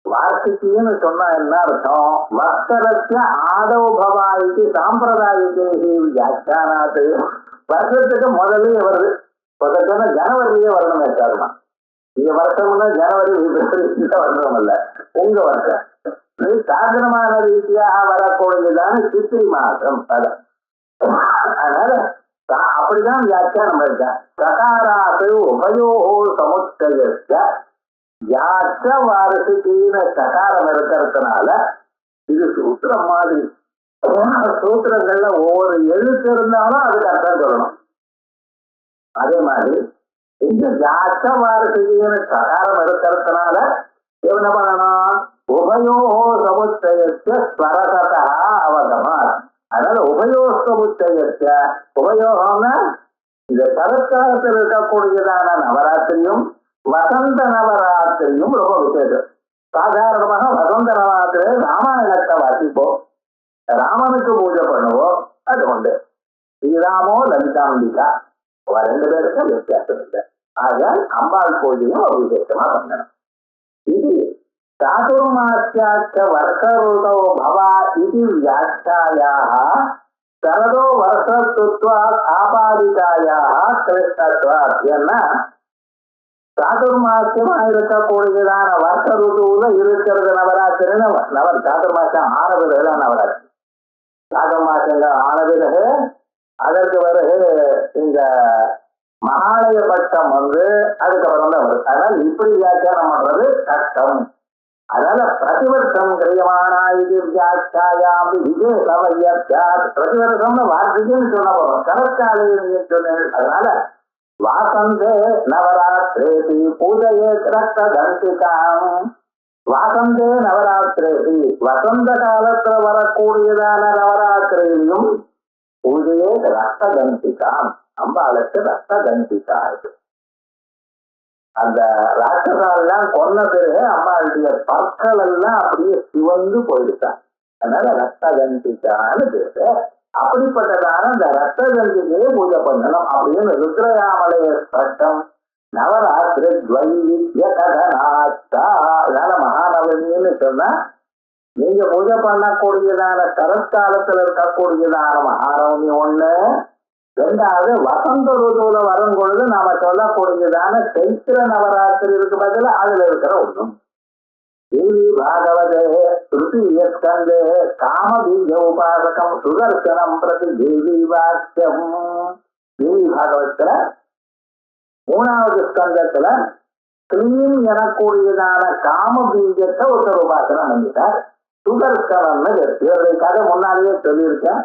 Speaker 2: வார்த்திகின்னு சொன்னா என்ன அர்த்தம்? வத்சரஸ்ய ஆதவ பவா இது சாம்பிரதாயிகே வியாக்கியானாது. வருஷத்துக்கு முதலே வருது. வருஷம்னா ஜனவரியே வரணுமே சார்மா. இந்த வருஷம்னா ஜனவரி பிப்ரவரி வருஷம் இல்ல, உங்க வருஷம். சாதனமான ரீதியாக வரக்கூடியதான சித்திரை மாசம். அதனால அப்படிதான் வியாக்கியானம் இருக்க. சகாராசு உபயோ சமுச்சயஸ்ய யாச்ச வாரசுக்கின சகாரம் இருக்கிறதுனால இது சூத்திரம் மாதிரி. சூத்திரங்கள்ல ஒவ்வொரு எழுத்து இருந்தாலும் அதுக்கு அர்த்தம் சொல்லணும். அதே மாதிரி இந்த யாச்ச வாரசுக்கின சகாரம் இருக்கிறதுனால என்ன பண்ணணும்? உபயோ சமுச்சயஸ்ய ஸ்வரதா அவகமா. அதனால உபயோ சமுச்சயஸ்ய உபயோகம்னா இந்த சரத்காலத்தில் இருக்கக்கூடியதான நவராத்திரியும் வசந்த நவராத்திரியும் ரொம்ப விசேஷம். சாதாரணமாக வசந்த நவராத்திரி ராமாயணத்தை வாசிப்போம், ராமனுக்கு பூஜை பண்ணுவோம், அது உண்டு. ஸ்ரீராமோ லலிதாம்பிகா 2 பேருக்கும் வித்தியாசம் இல்லை. ஆக அம்பாள் பூஜையும் ஒரு விசேஷமா பண்ணணும். இது சாதுர்மாஸ்யாச்ச வருஷருதோ பவா இது வியாக்கியாயாः சரதோ வருஷத்துவாத் ஆபாதிகாயாः கிருஷ்ணத்வாத். ஏன்னா சாதுர்மாசியமா இருக்கக்கூடியதான வருஷ ருதுவுல இருக்கிறது நவராத்திரின்னு சாதுர்மாசம் ஆன பிறகுதான் நவராத்திரி. சாதுர்மாசங்கள் ஆன பிறகு அதற்கு பிறகு இந்த மகாலய பட்சம் அதுக்கப்புறம் தான் வருது. அதனால இப்படி வியாக்கியானம் பண்றது கஷ்டம். அதனால பிரதிவர்ஷம் கிரியமானா இது வியாக்கியாயாம் விஜயசமயத்யாத். பிரதிவர்ஷம்னு வார்த்தைக்குன்னு சொன்ன போறோம், சரத்காலையும் சொன்னேன். அதனால வாசந்தே நவராத்திரேதி பூஜையே ரக்ததந்திகாம். வாசந்தே நவராத்திரேதி வசந்த காலத்துல வரக்கூடியதான நவராத்திரியிலும் பூஜையே ரத்த கந்திகாம், அம்பாளுக்கு ரத்த கந்திகா. அந்த ராட்சசாலாம் கொன்ன பிறகு அம்பாளுடைய பற்கள் எல்லாம் அப்படியே சிவந்து போயிடுச்சான். அதனால ரத்த கந்திகான்னு பேரு. அப்படிப்பட்டதான அந்த ரத்த கந்திகையை பூஜை பண்ணணும் அப்படின்னு ருத்ரயாமலைய ஸ்பஷ்டம். நவராத்திரி துவைவித்ய கதநாச்சா. அதனால மகாநவமின்னு சொன்னா நீங்க பூஜை பண்ணக்கூடியதான சரத்காலத்துல இருக்கக்கூடியதான மகாநவமி ஒண்ணு, ரெண்டாவது வசந்த ருதுல வரும் பொழுது நாம சொல்லக்கூடியதான சைத்திர நவராத்திரி இருக்கு பதில் அதுல இருக்கிற ஒண்ணும். தேவி பாகவதே திருத்தீய ஸ்கந்தே காமபீஜ உபாசகம் சுதர்சனம் பிரதி தேவி வாக்கியம். தேவி பாகவத்துல 3வது ஸ்கந்தத்துல கிளீம் எனக்கூடியதான காம பீஜத்தை ஒருத்தர் உபாசனம் பண்ணிட்டார். சுதர்சனம்னு இவருடைய கதை முன்னாலேயே சொல்லியிருக்கேன்.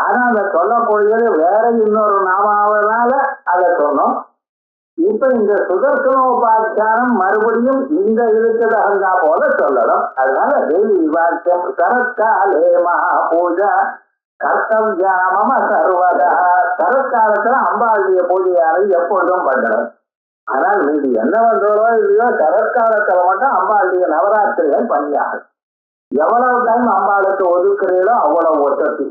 Speaker 2: ஆனா அதை சொல்லக்கூடியது வேற இன்னொரு நாமாவதால அதை சொன்னோம். இப்ப இந்த சுதர்சனோபாத்தியானம் மறுபடியும் இந்த இதுக்கு தகுந்தா போல சொல்லணும். அதனால தேவி வாக்கியம் சரத்காலே மகா பூஜா கர்த்தவியாம சர்வதா. சரத்காலத்துல அம்பாளுடைய பூஜையானது எப்பொழுதும் பண்ணணும். ஆனால் மீது என்ன பண்றதோ இல்லையோ சரத்காலத்துல மட்டும் அம்பாளுடைய நவராத்திரிகள் பண்ணியாகும். எவ்வளவு டைம் அம்பாளுக்கு ஒதுக்குறீங்களோ அவ்வளவு ஒசத்தி.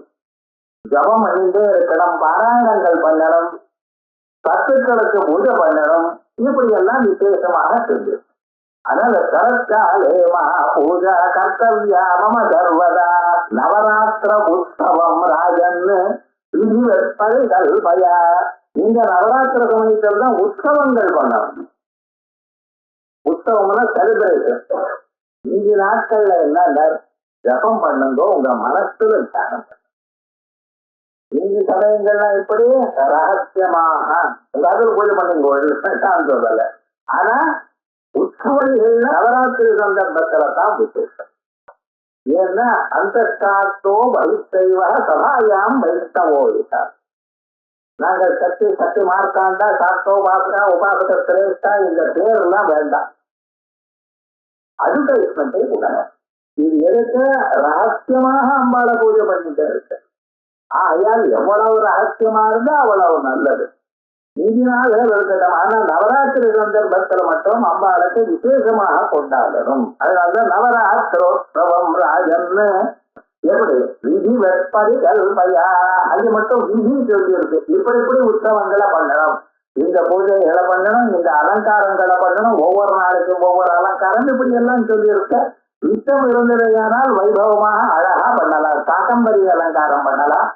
Speaker 2: ஜபம் பண்ணிட்டே இருக்கணும், பாராயணங்கள் பண்ணணும், சத்துக்களுக்கு பூஜை பண்ணணும், இப்படி எல்லாம் விசேஷமாக செஞ்சு. அதனால சரத்காலே மகா பூஜா கர்த்தவியா மம சர்வதா. நவராத்திர உற்சவம் ராஜன்னு விதிவற்பதைகள் பயா. இந்த நவராத்திர சமயத்தில் தான் உற்சவங்கள் பண்ணணும். உற்சவம்னா செலிபிரேஷன். 5 நாட்கள்ல என்ன ஜபம் பண்ணுங்கோ, உங்க மனசுல தியானம். நீங்க சமயங்கள்லாம் எப்படி ரகசியமாக எல்லாரும் பூஜை பண்ணுங்க சொல்லல. ஆனா உற்சவங்கள் நவராத்திரி சந்தர்ப்பத்துல தான் விசேஷம். ஏன்னா அந்த சாத்தோ வைத்தைவ சபாயாம் வைத்தவோ இருக்கார். நாங்கள் சக்தி மார்த்தாண்டா சாத்தோ பாசகா உபாசக சிரேஷ்டா இந்த பேரெல்லாம் வேண்டாம். அட்வர்டைஸ்மெண்டே கூட இது எதுக்கு ரகசியமாக அம்பாளை பூஜை பண்ணிட்டு இருக்கு. ஆகையால் எவ்வளவு ரகசியமா இருந்தா அவ்வளவு நல்லது. மீதி நாள் இருக்கட்டும். ஆனா நவராத்திரி சந்தர்ப்பத்தில் மட்டும் அம்பாளுக்கு விசேஷமாக கொண்டாடணும். அதனாலதான் நவராத்திரோத்சவம் ராஜன்னு எப்படி விதி வெப்பரிகள் பையா அது மட்டும் விதி சொல்லி இருக்கு. இப்படி உற்சவங்களை பண்ணணும், இந்த பூஜைகளை பண்ணணும், இந்த அலங்காரங்களை பண்ணணும், ஒவ்வொரு நாளைக்கும் ஒவ்வொரு அலங்காரம் இப்படி எல்லாம் சொல்லி இருக்க. இஷ்டம் இருந்ததையானால் வைபவமாக அழகா பண்ணலாம். சாக்கம்பரி அலங்காரம் பண்ணலாம்.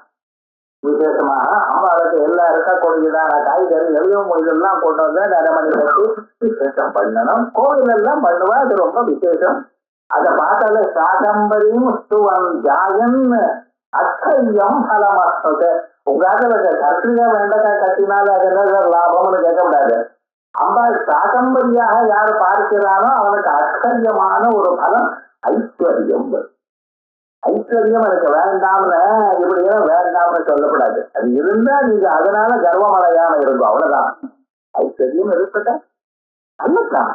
Speaker 2: விசேஷமாக அம்பாளுக்கு எல்லாம் இருக்கக்கூடியதான காய்கறி எல்லாம் இதெல்லாம் கொண்டு வந்து நரமணி கட்டி விசேஷம் பண்ணணும். கோவில் எல்லாம் பண்ணுவா, அது ரொம்ப விசேஷம். அதை பார்த்தால சாகம்பரியும் ஸ்துவன் ஜாயன் அச்சயம் பலமஸ்து. உங்க கத்திரிக்கா வெண்டைக்காய் கட்டினால அது என்ன லாபம்னு கேட்கக்கூடாது. அம்பாள் சாகம்பரியாக யார் பார்க்கிறானோ அவனுக்கு அச்சரியமான ஒரு பலம் ஐஸ்வர்யம். ஐஸ்வர்யம் எனக்கு வேண்டாம்னு இப்படியெல்லாம் வேண்டாம்னு சொல்லக்கூடாது. அது இருந்தா நீங்க அதனால கர்வமடையாம இருக்கும், அவ்வளவுதான். ஐஸ்வர்யம் இருக்கட்ட அல்லத்தான்.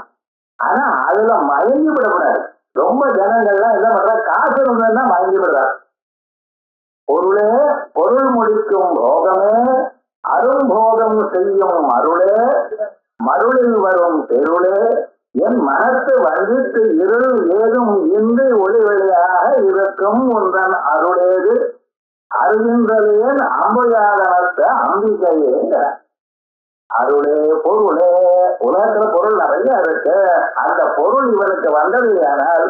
Speaker 2: ஆனா அதுல மயங்கி விடக்கூடாது. ரொம்ப ஜனங்கள்லாம் என்ன பண்ற, காசு இருந்ததுன்னா மயங்கி விடுறாரு. பொருளே பொருள் முடிக்கும் போகமே அரும்போகம் செய்யும் அருளே மருளில் வரும் பெருளே என் மனத்து வந்தித்து இருள் ஏதும் இன்று ஒளி வெளியாக இருக்கும் உன்றன் அருளேது அறிகின்றலேன் அம்புயாதனத்த அம்பிகையே. அருளே பொருளே. உலகத்துல பொருள் நிறைய இருக்கு. அந்த பொருள் இவனுக்கு வந்ததையானால்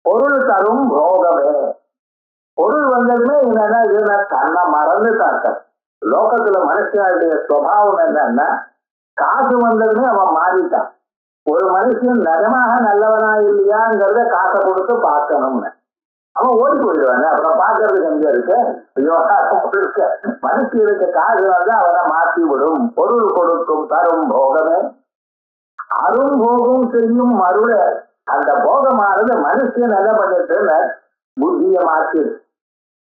Speaker 2: பொருள் தரும் போகமே. பொருள் வந்ததுமே என்னன்னா தன்னை மறந்து தாக்க. லோகத்துல மனுஷனுடைய சுவாவம் என்னன்னா காசு வந்ததுமே அவன் மாறிட்டான். ஒரு மனுஷன் நிஜமாக நல்லவனா இல்லையாங்கிறத காசை கொடுத்து பார்க்கணும்னு அவன் ஓடி போயிடுவாங்க. அப்புறம் பார்க்கறதுக்கு எங்க இருக்கு, இருக்கு. மனுஷனுக்கு காசு வந்து அவனை மாற்றி விடும். பொருள் கொடுக்கும் தரும் போகமே அரும்போகம் செய்யும் அருள. அந்த போகமானது மனுஷன் என்ன பண்ணிட்டு புத்திய மாற்றி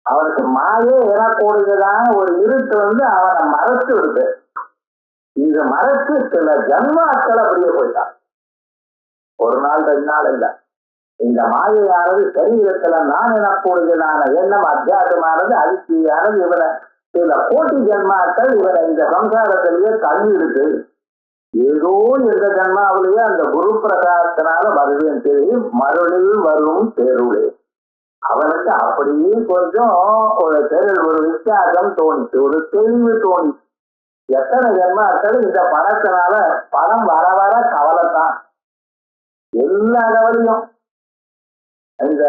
Speaker 2: அவனுக்கு மாயே எனக்கூடியதான ஒரு இருட்டு வந்து அவனை மறைச்சு விடுது. இது மறைச்சு சில ஜன்மாக்கள் அப்படியே போயிட்டான். ஒரு நாள் 2 நாள் இல்ல. இந்த மாயையானது சரீரத்துல நான் எனக்கூடியதான எண்ணம் அத்தியாசமானது அழிச்சியானது இவனை சில கோட்டி ஜென்மாக்கள் இவரை இந்த சம்சாரத்திலேயே தள்ளி இருக்கு. ஏதோ எந்த ஜென்மாவிலேயே அந்த குரு பிரசாதத்தினால வருவேன் தெரியும் மருளில் வரும் தேருளே. அவனுக்கு அப்படியே கொஞ்சம் ஒரு ஒரு வித்தியாசம் தோணிச்சு, ஒரு தெளிவு தோணிச்சு. எத்தனை ஜென்மாக்கள் இந்த பணத்தினால பணம் வர வர கவலைத்தான், எல்லா கவலையும். இந்த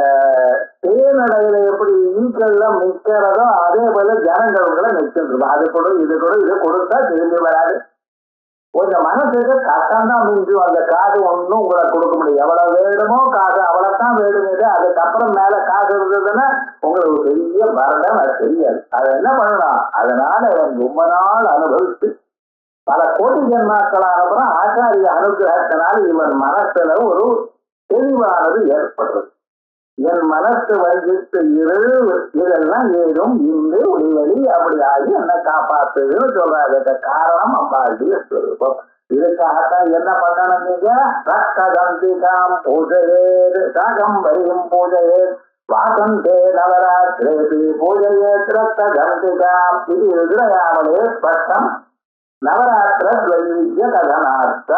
Speaker 2: தேநடையில எப்படி ஈக்கெல்லாம் நிற்கிறதோ அதே போல ஜனங்களுக்குள்ள நிற்கின்றது. அது கூட இது கூட இது கொடுத்தா திரும்பி வராது. கொஞ்சம் மனசுக்கு கஷ்டம்தான் மிஞ்சும். அந்த காசு ஒன்றும் உங்களை கொடுக்க முடியும். எவ்வளவு வேணுமோ காசு அவ்வளவுதான் வேணுங்க. அதுக்கப்புறம் மேல காசு இருந்ததுன்னா உங்களுக்கு பெரிய வருடம் அது தெரியாது. அதை என்ன பண்ணலாம்? அதனால ரொம்ப நாள் அனுபவிச்சு பல கோடி ஜென்மாக்களான அப்புறம் ஆச்சாரிய அனுகிரகத்தினால இவன் மனசுல ஒரு தெளிவானது ஏற்படுறது. என் மனசு வஞ்சித்து இதெல்லாம் ஏதும் இன்று ஒளிவழி அப்படி ஆகி என்ன காப்பாத்துதுன்னு சொல்றாங்க. காரணம் அம்பாளுடைய ஸ்வரூபம். இதுக்காகத்தான் என்ன பண்ணணும்? நீங்க ரத்தகந்திகாம் பூஜையே சாகம்பரியும் பூஜையே வாசந்தே நவராத்திரேபி பூஜையே ரத்தகந்திகாம். இது எதிரையாமலே ஸ்பஷ்டம். நவராத்திர வைவித்திய கதனார்த்த.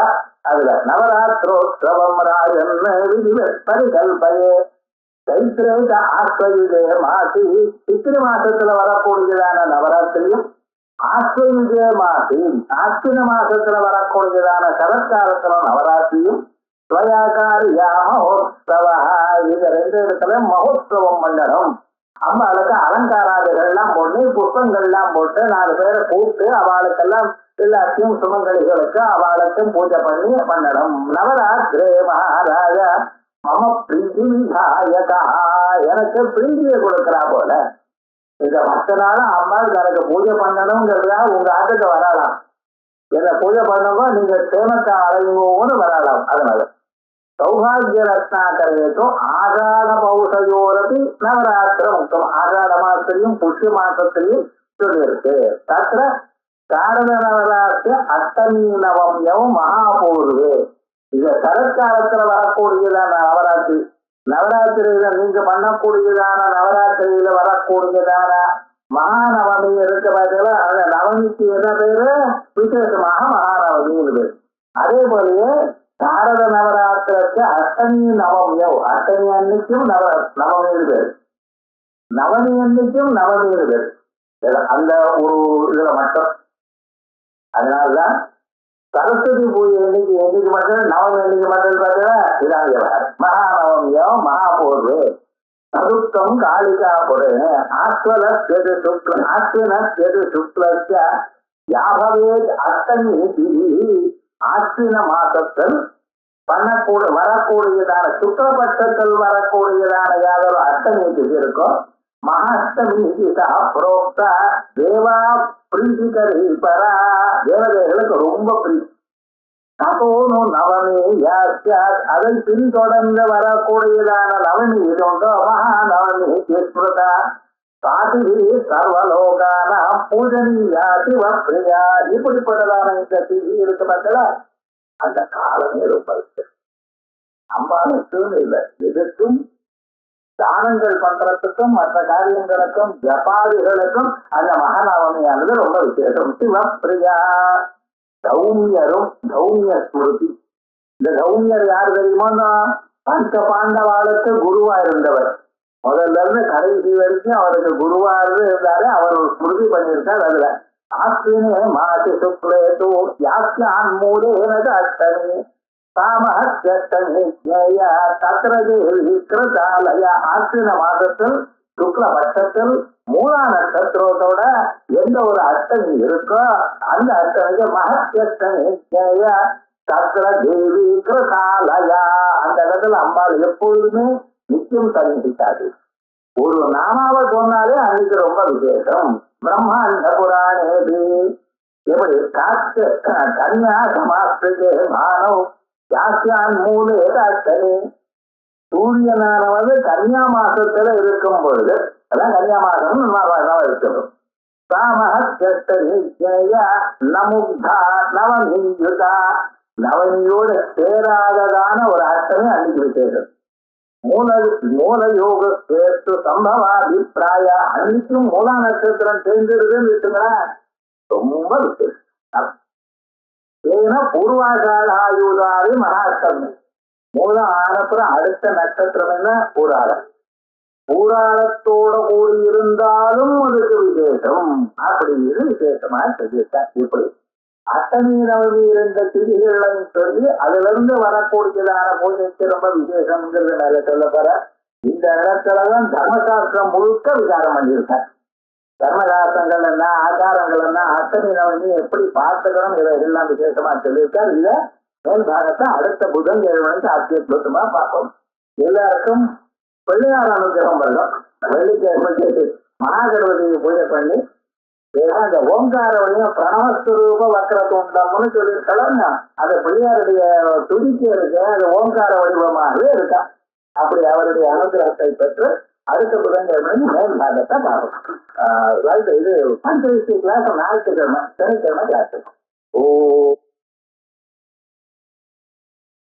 Speaker 2: அதுல நவராத்திரோத்சவம் ராஜன் பரிகல்பயே தைத்திரேக ஆஸ்வயுஜய மாசி. சித்திரை மாசத்துல வரக்கூடியதான நவராத்திரியும் ஆஸ்வயுஜய மாசி ஆஸ்வின மாசத்துல வரக்கூடியதான சரத்காலத்துல நவராத்திரியும் ஸ்வயாகாரியா மகோத்சவா. இந்த ரெண்டு இடத்துல மகோத்சவம் பண்ணணும். அம்பாளுக்கு அலங்காராதிகள்லாம் போட்டு புஷ்பங்கள்லாம் போட்டு 4 பேரை கூப்பிட்டு அவளுக்கெல்லாம் எல்லாத்தையும் சுமங்கலிகளுக்கு அவளுக்கும் பூஜை பண்ணணும். நவராத்திரே மகாராஜா மம பிரீதி விதாயகா. எனக்கு பிரீதியை கொடுக்கிறா போல. இந்த 10 நாளும் அம்மாள் எனக்கு பூஜை பண்ணணுங்கிறதா உங்க ஆட்டுக்கு வரலாம். என்ன பூஜை பண்ணுங்க, நீங்க சேமத்தை அடையுங்கன்னு வரலாம். அதனால சௌபாகிய ரத்னாக்கரையத்தும் ஆகாத பௌஷயோரபி நவராத்திர முக்தம். ஆகாத மாசத்திலையும் புஷ்ய மாசத்திலையும் சொல்லியிருக்கு. தத்திர சாரத நவராத்திரி அஷ்டமி நவம்யம் மகாபூர்வே. இத சரத்காலத்துல வரக்கூடியதான நவராத்திரி, நவராத்திரியில நீங்க பண்ணக்கூடியதான நவராத்திரியில வரக்கூடியதான மகாநவமி இருக்க பார்த்தீங்களா? அந்த நவமிக்கு என்ன பேரு? விசேஷமாக மகாநவமின்னு பேரு. அதே போலயே சாரத நவராத்திரத்து அஷ்டமி நவமியோ. அஷ்டமி அன்னைக்கும் நவமின்னு பேரு, நவமி அன்னைக்கும் நவமின்னு பேரு. அந்த ஒரு இதுல மட்டும். அதனாலதான் சரஸ்வதி பூஜை என்னைக்கு மட்டும் நவமி என்னைக்கு மட்டும் பார்த்தா இதாங்க மகாநவமியோ மகாபூர்வே சதுப்தம் காளிகா பொரு ஆஸ்வன சேது சுக்ல யாபவே அஷ்டமி ஆஸ்வின மாசத்தில் வரக்கூடியதான சுக்லபட்சத்தில் வரக்கூடியதான யாதொரு அஷ்டமி திதி இருக்கும். மகாஷ்டமி புரோக்த தேவா பிரீதிகரி பரா. தேவதைகளுக்கு ரொம்ப பிரீதி. அதோனு நவமி அதை பின்தொடர்ந்து வரக்கூடியதான நவமி இது உண்டோ மகாநவமி ஸ்மிருதா சாதி சர்வலோகான பூஜனியா சிவப்பிரியா. இப்படிப்பட்டதான இந்த திதி இருக்கு பார்த்தா அந்த காலமே ரொம்ப இருக்கு. அம்பாளுக்கும் இல்லை, எதுக்கும் தானங்கள் பண்றதுக்கும் மற்ற காரியங்களுக்கும் ஜபாதிகளுக்கும் அந்த மகாநவமியானது ரொம்ப விசேஷம். சிவப்பிரியா. கௌமியரும் கௌமிய ஸ்மிருதி. இந்த கௌமியர் யார் தெரியுமோ? பஞ்ச பாண்டவாளுக்கு குருவா இருந்தவர். முதல்ல இருந்து கடைசி வரைக்கும் அவருக்கு குருவா இருந்தாரு. அவர் ஒரு ஸ்மிருதி பண்ணியிருக்கார். அதுல ஆஸ்வினே மாசி சுக்லேது யாஸ்யான் மூலேனது அஷ்டமி சாமஹஸ்யஷ்டமி ஜ்ஞேய தத்ர தேவி கிருதாலய. ஆஸ்வின மாதத்தில் சுக்ல பட்சத்தில் 3ஆம் நட்சத்திரத்தோட எந்த ஒரு அஷ்டமி இருக்கோ அந்த அஷ்டமிக்கு மகத்யஷ்டமி ஜ்ஞேய தத்ர தேவி கிருதாலயா. அந்த இடத்துல அம்பாள் எப்பொழுதுமே நிச்சயம் சந்திக்காது. ஒரு நாமாவை சொன்னாலே அன்னைக்கு ரொம்ப விசேஷம். பிரம்மாண்ட புராணேபி எப்படி காத்து கன்யா சமாஸ்திரே மானவ் யாஸ்யான் மூலே அஷ்டமி. சூரியனானவது கன்யா மாசத்துல இருக்கும் பொழுது, அதான் கன்யா மாசம் இருக்கணும். சாமஹஸ்யஷ்டமி ஜ்ஞேய நமுக்தா நவமியுதா. நவமியோட சேராததான ஒரு அஷ்டமி அன்னைக்கு விசேஷம். மூல யோக சேர்த்து சம்பவாபிப்பிராய அன்னைக்கும் மூலா நட்சத்திரம் தெரிஞ்சிருதுன்னு வச்சுங்களேன், ரொம்ப விசேஷம். ஏன்னா பூர்வாஷாடாயுதாவே மகாஷ்டமி. மூலம் ஆனப்புறம் அடுத்த நட்சத்திரம் என்ன பூராடம். பூராடத்தோட கூடி இருந்தாலும் அதுக்கு விசேஷம் அப்படின்னு விசேஷமா சொல்லியிருக்கான். இப்படி அஷ்டமி நவமி இருந்த திதிகளையும் சொல்லி அதுல இருந்து வரக்கூடியதான பூஜைக்கு ரொம்ப விசேஷம்ங்கிறது மேல சொல்லப்பற. இந்த இடத்துலதான் தர்மசாஸ்திரம் முழுக்க விசாரம் பண்ணியிருக்காங்க. தர்மசாஸ்திரங்கள் என்ன, ஆச்சாரங்கள் என்ன, அஷ்டமி நவமி எப்படி பார்த்துக்கணும் இதெல்லாம் விசேஷமா சொல்லியிருக்காரு. இத மேல் பாகத்தை அடுத்த புதன் 7 மணிக்கு அத்தியுத்தமா பார்ப்போம். எல்லாருக்கும் பிள்ளையார் அனுகிரகம் வரணும். வெள்ளிக்கிழமைக்கு மகாகணபதியை பூஜை பண்ணி அந்த ஓங்காரவனையும் பிரணவஸ்வரூப வக்கரத்துண்டம்னு சொல்லியிருக்கலாம். அது பிள்ளையாருடைய துதிக்கு இருக்கு, அது ஓங்கார வடிவமாகவே இருக்கா. அப்படி அவருடைய அனுகிரகத்தை பெற்று அடுத்த புதன்கிழமை மேல் பாகத்தை பார்க்கணும். இது பஞ்சவிசி கிளாஸ் ஞாயிற்றுக்கிழமை, சனிக்கிழமை கிளாஸ். ஓ